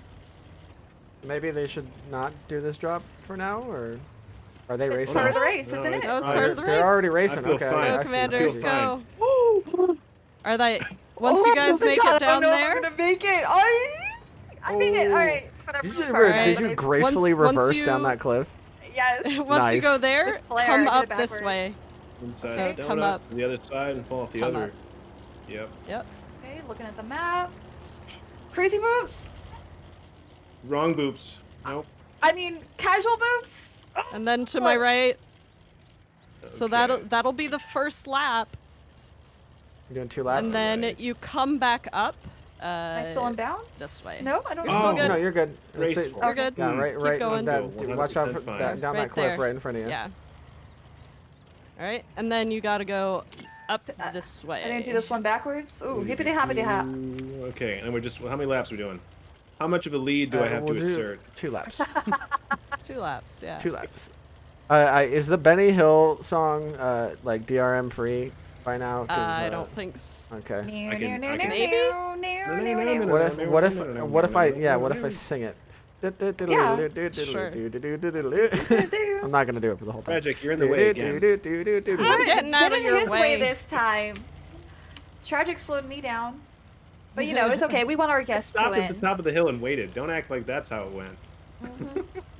Maybe they should not do this drop for now, or are they It's racing? part of the No. race, No, isn't it? That was Oh, part of the race. They're already racing. I feel Okay, fine. I Go, see, Commander, I see. fine. go. Are they? Once you guys my make God, it down I don't know there, if I'm gonna make it. I made it. All right. Whatever. Did you, Far Alright. did you away. gracefully Once reverse down you- that cliff? Yes. once you go Nice. there, With flair, come get up it this backwards. way. Inside So the come donut, up. to the other side and fall off the Come other. up. Yep. Yep. Okay, looking at the map. Crazy boobs. Wrong boops. Nope. I mean, casual boobs. And then to my right. So Okay. that'll be the first lap, You're doing 2 laps? and then Right. you come back up. Am I still in bounds? this way. No, I don't. You're still Oh. good. No, you're good. Raceful. You're good. Yeah, right, Keep right. going. That, Cool, watch out for 100% that, fine. down Right that cliff there. right in front of you. Yeah. All right, and then you gotta go up this way. I didn't do this one backwards. Ooh, hippity hoppity hop. Okay, and we're just how many laps are we doing? How much of a lead do I have we'll to do assert? 2 laps. 2 laps, yeah. 2 laps. Is the Benny Hill song like DRM free by now? 'Cause, I don't think so. Okay. Maybe? What if I sing it? Sure. I'm not gonna do it for the whole time. Tragic, you're in the way again. I'm getting out of Put it your his way way. this time. Tragic slowed me down. But you know, it's okay. We want our guests to Stopped at the win. top of the hill and waited. Don't act like that's how it went.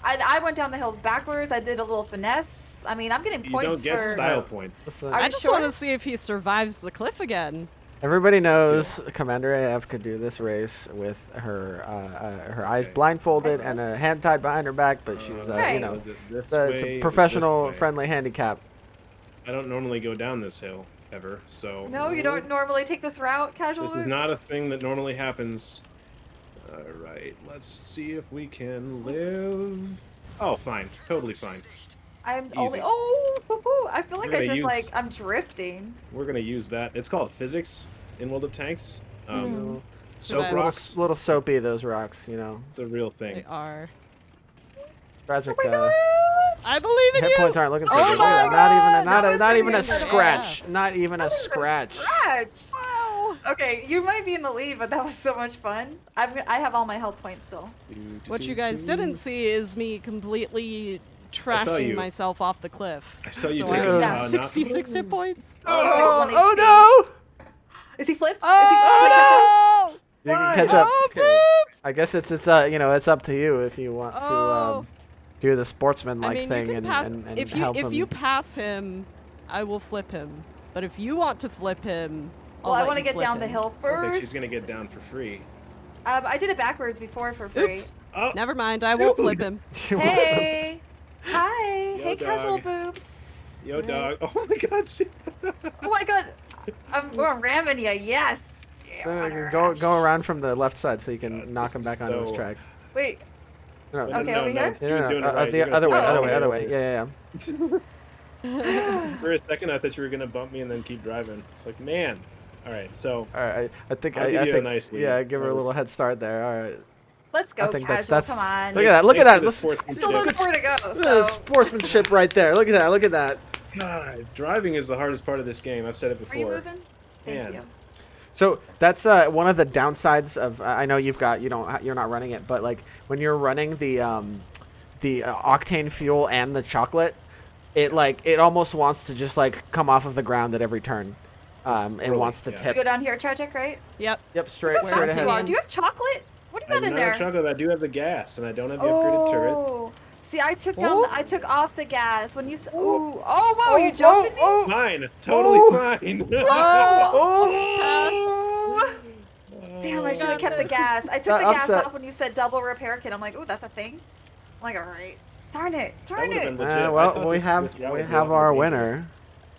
I went down the hills backwards. I did a little finesse. I mean, I'm getting You points don't get for. style points. Listen, Are I you just sure? want to see if he survives the cliff again. everybody knows Commander AF could do this race with her her eyes Okay. blindfolded and a hand tied behind her back, but she's That's right. you know Was it this it's way? a It was professional this way. friendly handicap. I don't normally go down this hill ever, so. No, you don't normally take this route, casual. This is not a thing that normally happens. All right, let's see if we can live. Oh, fine, totally fine. I'm Easy. only. Oh, I feel like We're I gonna just use- like I'm drifting. We're gonna use that. It's called physics in World of Tanks. Soap Right. rocks. Little soapy those rocks, you know. It's a real They thing. are. Tragic. Oh my gosh! I believe in Hit you. points aren't looking so Oh good. Look at my that. God, that was Not even a pretty good. scratch. Not even a scratch. Scratch. Okay, you might be in the lead, but that was so much fun. I have all my health points still. What you guys didn't see is me completely saw trashing you. myself off the cliff. I saw you So take I a have not- 66 hit points. Oh, Oh no! Is he flipped? Oh, You can Why? catch up. Oh, Okay. I guess it's you know, it's up to you if you want to Oh. do the sportsman-like I mean, thing you can and, pass. and if you help him. pass him, I will flip him. But if you want to flip him, Well, I'll I let want to you get flip down the him. hill I think she's first. gonna get down for free. I did it backwards before for free. Oops. Oh, Never mind. I will flip Dude. him. Hey. Hi. Yo, Hey, casual dog. boobs. yo, dog. Oh my God. shit. Oh my god. I'm ramming you. Yes. Go around from the left side so you can God, knock this him is back onto his so- tracks. Wait. No, No, Okay, no, over no, here? you're doing it right. the You're gonna other way, flip Oh, it. other way. Okay. Yeah. For a second, I thought you were gonna bump me and then keep driving. It's like, man. All right, so All right, I think I'll give I you a think nice lead. yeah, give her That a little was- head start there. All right. Let's I go, think casual. that's Come on. Look at that. Look at that. Thanks Listen, for the Still don't know where to go. look at So the sportsmanship right there. Look at that. Look at that. God, driving is the hardest part of this game. I've said it are you before. moving? Thank Man. you. So that's one of the downsides of. I know you're not running it, but like when you're running the octane fuel and the chocolate, it almost wants to just like come off of the ground at every turn. It really- wants to yeah. You tip. go down here, Tragic, right? Yep. Yep, straight How fast ahead. you are. Do you have chocolate? What do you I got do in not have there? chocolate. I do have the gas, and I don't have the upgraded turret. Oh. See, I took down. Oh. I took off the gas when you. Ooh. Oh, wow! you jumped at me. Fine, totally Oh. fine. Oh. Damn! I should have kept the gas. I took the gas upset. off when you said double repair kit. I'm like, ooh, that's a thing. I'm like, all right. Darn it! Darn would've it! been legit. I Well, thought we this have route we would be have a lot our more dangerous. winner.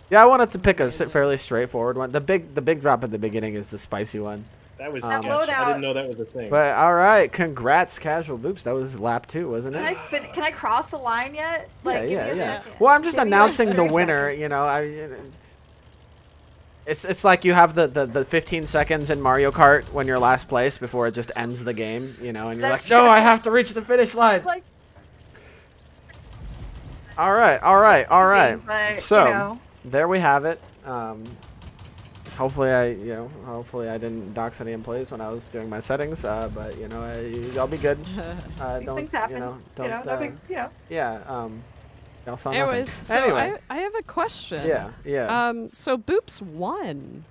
Yeah, I wanted to pick a fairly straightforward one. The big drop at the beginning is the spicy one. That was That sketch. I loadout. didn't know that was a thing. But all right, congrats, Casual Boops. That was lap 2, wasn't Can it? Can I cross the line yet? Like, give me a second. Well, I'm just Give me, like, announcing the 30 winner. seconds. You know, it's like you have the 15 seconds in Mario Kart when you're last place before it just ends the game. You know, and you're That's like, no, true. I have to reach the finish line. Like, All right. but, So you know. there we have it. Hopefully I didn't dox any employees when I was doing my settings. But you know, I'll be good. These Don't, things happen. You know, You know, no big, you know. yeah. Y'all saw nothing. Anyways, so Anyway. I have a question. Yeah. So Boops won.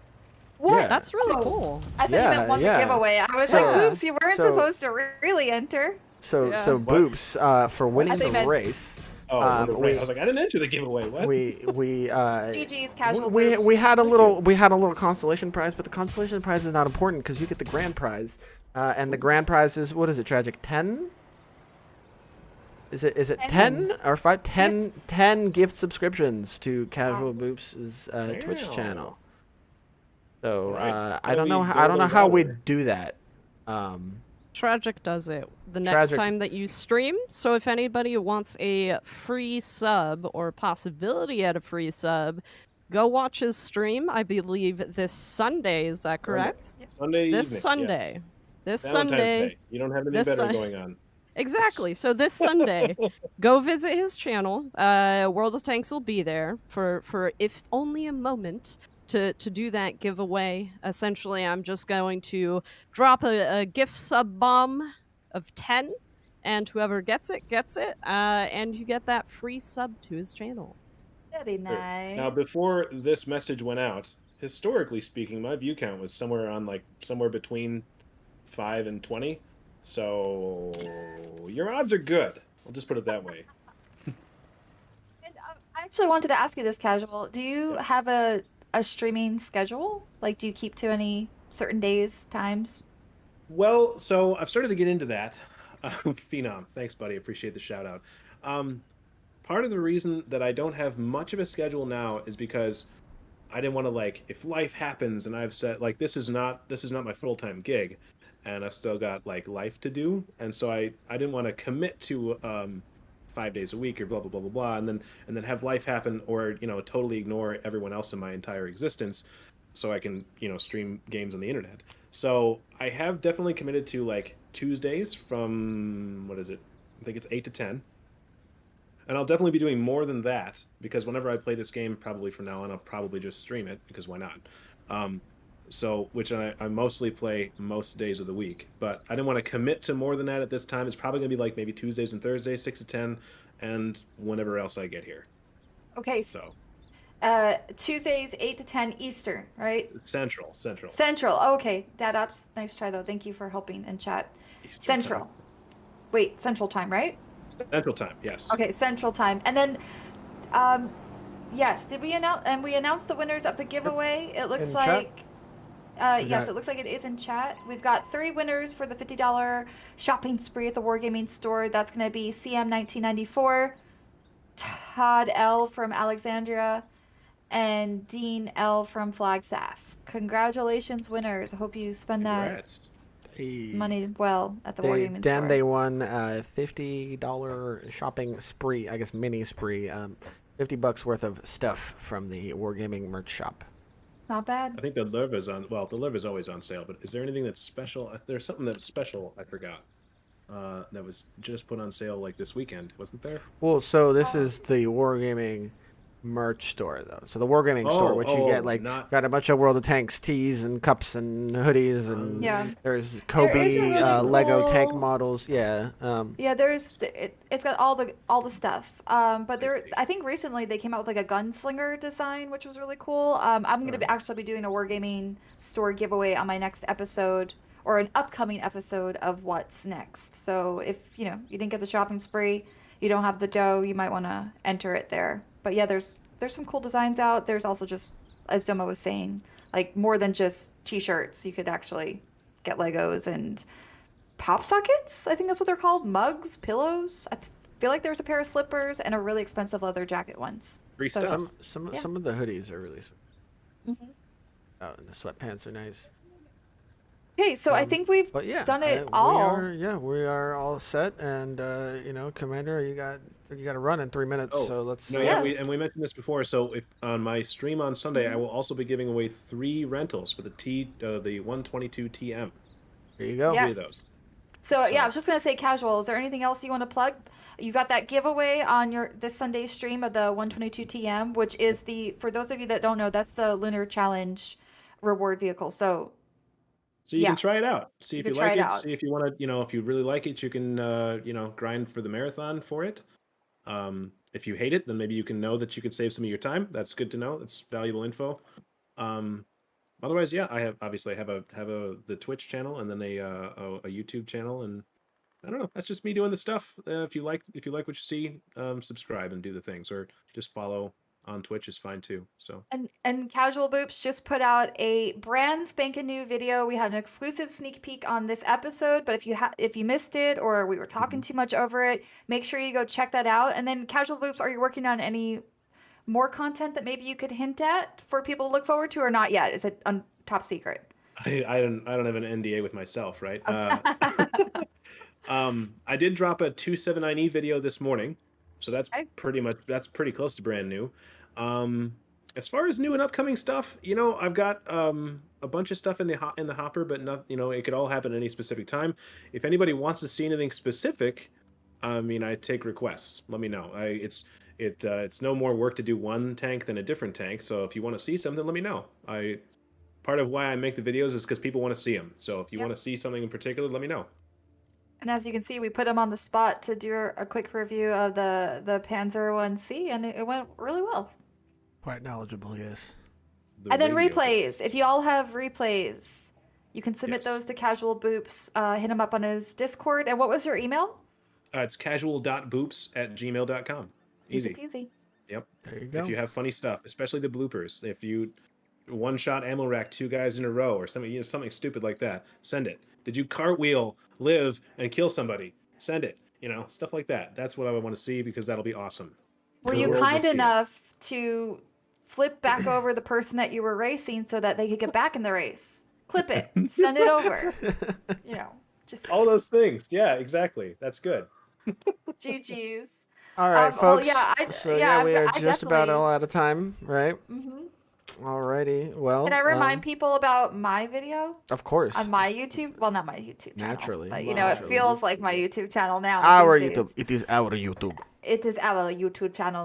What? Yeah. That's really Oh. cool. I thought you meant won the giveaway. I was So- like, "Oops, you weren't so- supposed to really enter." So Yeah. so What? Boops for winning I think the that- race. Oh, Um, right. I was like, I didn't enter the giveaway. What? we GG's casual. we boobs. had a little consolation prize, but the consolation prize is not important because you get the grand prize, and the grand prize is, what is it, Tragic? 10? Is it 10 or 5? 10 Gifts. 10 gift subscriptions to Casual Boops' Twitch Wow. channel. So Right. I don't know How do we how, I don't know go how we about it? do that. Tragic does it the next Tragic. time that you stream. So if anybody wants a free sub or possibility at a free sub, go watch his stream. I believe this Sunday. Is that correct? Sunday This evening. Sunday. Yes. This Valentine's Sunday. Day. You don't have anything This better Sun- going on. Exactly. So this Sunday, go visit his channel. World of Tanks will be there for if only a moment to do that giveaway. Essentially, I'm just going to drop a gift sub bomb of 10, and whoever gets it, and you get that free sub to his channel. Very Sure. nice. Now, before this message went out, historically speaking, my view count was somewhere between 5 and 20. So your odds are good. I'll just put it that way. And I actually wanted to ask you this, Casual. Do you Yeah. have a streaming schedule? Like, do you keep to any certain days, times? Well, so I've started to get into that. Phenom, thanks, buddy. Appreciate the shout out. Part of the reason that I don't have much of a schedule now is because I didn't want to, like, if life happens and I've said, like, this is not my full-time gig, and I've still got, like, life to do, and so I didn't want to commit to 5 days a week or blah blah blah blah blah, and then have life happen, or totally ignore everyone else in my entire existence, so I can stream games on the internet. So I have definitely committed to, like, Tuesdays from, what is it? I think it's 8 to 10. And I'll definitely be doing more than that, because whenever I play this game, probably from now on, I'll probably just stream it, because why not? Which I mostly play most days of the week. But I didn't want to commit to more than that at this time. It's probably going to be like maybe Tuesdays and Thursdays, 6 to 10, and whenever else I get here. Okay. So Tuesdays, 8 to 10 Eastern, right? Central. Central. Oh, okay. That up's nice try, though. Thank you for helping in chat. Eastern Central. time. Wait, Central Time, right? Central time, yes. Okay, Central Time. And then, yes, did we announce, and we announced the winners of the giveaway? It looks In chat? like, yes, got- it looks like it is in chat. We've got 3 winners for the $50 shopping spree at the Wargaming store. That's going to be CM1994, Todd L from Alexandria, and Dean L from Flagstaff. Congratulations, winners. I hope you spend Congrats. Hey. that money well at the Wargaming Dan, store. they won a $50 shopping spree, I guess mini spree, $50 worth of stuff from the Wargaming merch shop. Not bad. I think the live is on. Well, the live is always on sale. But is there anything that's special? There's something that's special. I forgot. That was just put on sale like this weekend, wasn't there? Well, so this is the Wargaming merch store, though. So the Wargaming store, which you get, like, got a bunch of World of Tanks tees and cups and hoodies, and Yeah. there's Kobe There is a really Lego tank cool- models. Yeah. Yeah, it's got all the stuff. But I think recently they came out with like a gunslinger design, which was really cool. I'm gonna actually be doing a Wargaming store giveaway on my next episode, or an upcoming episode of What's Next. So if you didn't get the shopping spree, you don't have the dough, you might want to enter it there. But yeah, there's some cool designs out. There's also, just as Domo was saying, like, more than just t-shirts. You could actually get Legos and pop sockets. I think that's what they're called. Mugs, pillows. I feel like there's a pair of slippers and a really expensive leather jacket once. Free So- stuff. Some of the hoodies are really. Mhm. Oh, and the sweatpants are nice. Okay, so I think we've But yeah, done it all. We are all set, and Commander, you got to run in 3 minutes, Oh, so let's. No, Yeah. we mentioned this before. So if on my stream on Sunday, I will also be giving away 3 rentals for the 122 TM. Here you go. Yeah. 3 of those. So yeah, So- I was just gonna say, Casual. Is there anything else you want to plug? You got that giveaway on this Sunday stream of the 122 TM, which is for those of you that don't know, that's the Lunar Challenge reward vehicle. So So you Yeah. can try it out. See You if can you try like it it. out. See if you want to, if you really like it, you can, grind for the marathon for it. If you hate it, then maybe you can know that you can save some of your time. That's good to know. That's valuable info. Otherwise, yeah, I have the Twitch channel, and then a YouTube channel, and I don't know. That's just me doing the stuff. If you like what you see, subscribe and do the things, or just follow on Twitch is fine too. So and Casual Boops just put out a brand spanking new video. We had an exclusive sneak peek on this episode, but if you missed it, or we were talking too much over it, make sure you go check that out. And then, Casual Boops, are you working on any more content that maybe you could hint at for people to look forward to, or not yet? Is it top secret? I don't have an NDA with myself, right? I did drop a 279E video this morning, so that's Okay. pretty close to brand new. Um, as far as new and upcoming stuff, I've got a bunch of stuff in the hopper, but not, it could all happen at any specific time. If anybody wants to see anything specific, I mean, I take requests. Let me know. It's no more work to do one tank than a different tank. So if you want to see something, let me know. Part of why I make the videos is because people want to see them. So if you Yep. want to see something in particular, let me know. And as you can see, we put him on the spot to do a quick review of the Panzer 1C, and it went really well. Quite knowledgeable, yes. The And then radio replays. If you all have replays, you can submit Yes. those to Casual Boops. Hit him up on his Discord. And what was your email? It's casual.boops@gmail.com. Easy Easy. peasy. Yep. There you go. If you have funny stuff, especially the bloopers, if you one-shot ammo rack 2 guys in a row or something, something stupid like that, send it. Did you cartwheel, live, and kill somebody? Send it. Stuff like that. That's what I want to see because that'll be awesome. Were The you world will kind see it. enough to flip back over the person that you were racing so that they could get back in the race? Clip it. Send it over. Just All those things. Yeah, exactly. That's good. GG's. All right, Well, folks. yeah, We are I just about definitely. all out of time, right? Mhm. Alrighty. Well, Can I remind people about my video of course. on my YouTube? Well, not my YouTube channel, Naturally. but it Naturally. feels like my YouTube channel now. Our these YouTube. days. It is our YouTube. It is our YouTube channel.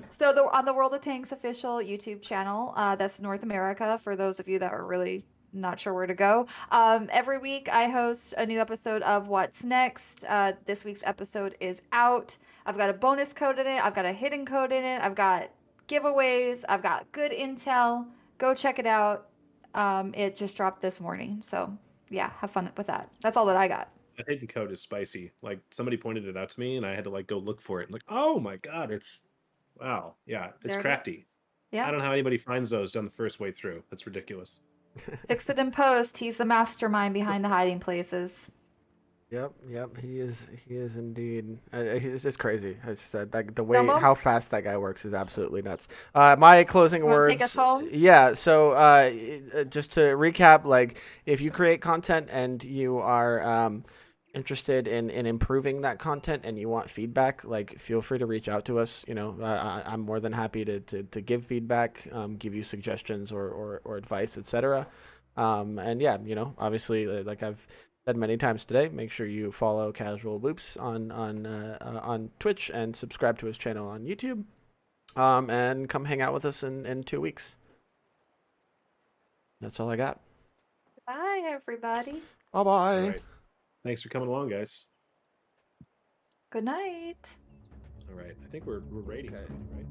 So on the World of Tanks official YouTube channel, that's North America. For those of you that are really not sure where to go, every week I host a new episode of What's Next. This week's episode is out. I've got a bonus code in it. I've got a hidden code in it. I've got giveaways. I've got good intel. Go check it out. It just dropped this morning. So yeah, have fun with that. That's all that I got. The hidden code is spicy. Like somebody pointed it out to me, and I had to go look for it. And oh my god, wow, yeah, it's There it is. crafty. Yeah. I don't know how anybody finds those on the first way through. That's ridiculous. Fix it in post. He's the mastermind behind the hiding places. Yep. He is indeed. It's just crazy. I just said the way Domo? how fast that guy works is absolutely nuts. My closing Wanna words. take us home? Yeah. So just to recap, if you create content and you are interested in improving that content and you want feedback, feel free to reach out to us. I'm more than happy to give feedback, give you suggestions or advice, etc. And yeah, obviously, like I've said many times today, make sure you follow Casual Boops on Twitch and subscribe to his channel on YouTube. And come hang out with us in 2 weeks. That's all I got. Bye, everybody. Bye bye. All right. Thanks for coming along, guys. Good night. All right. I think we're rating Okay. something, right?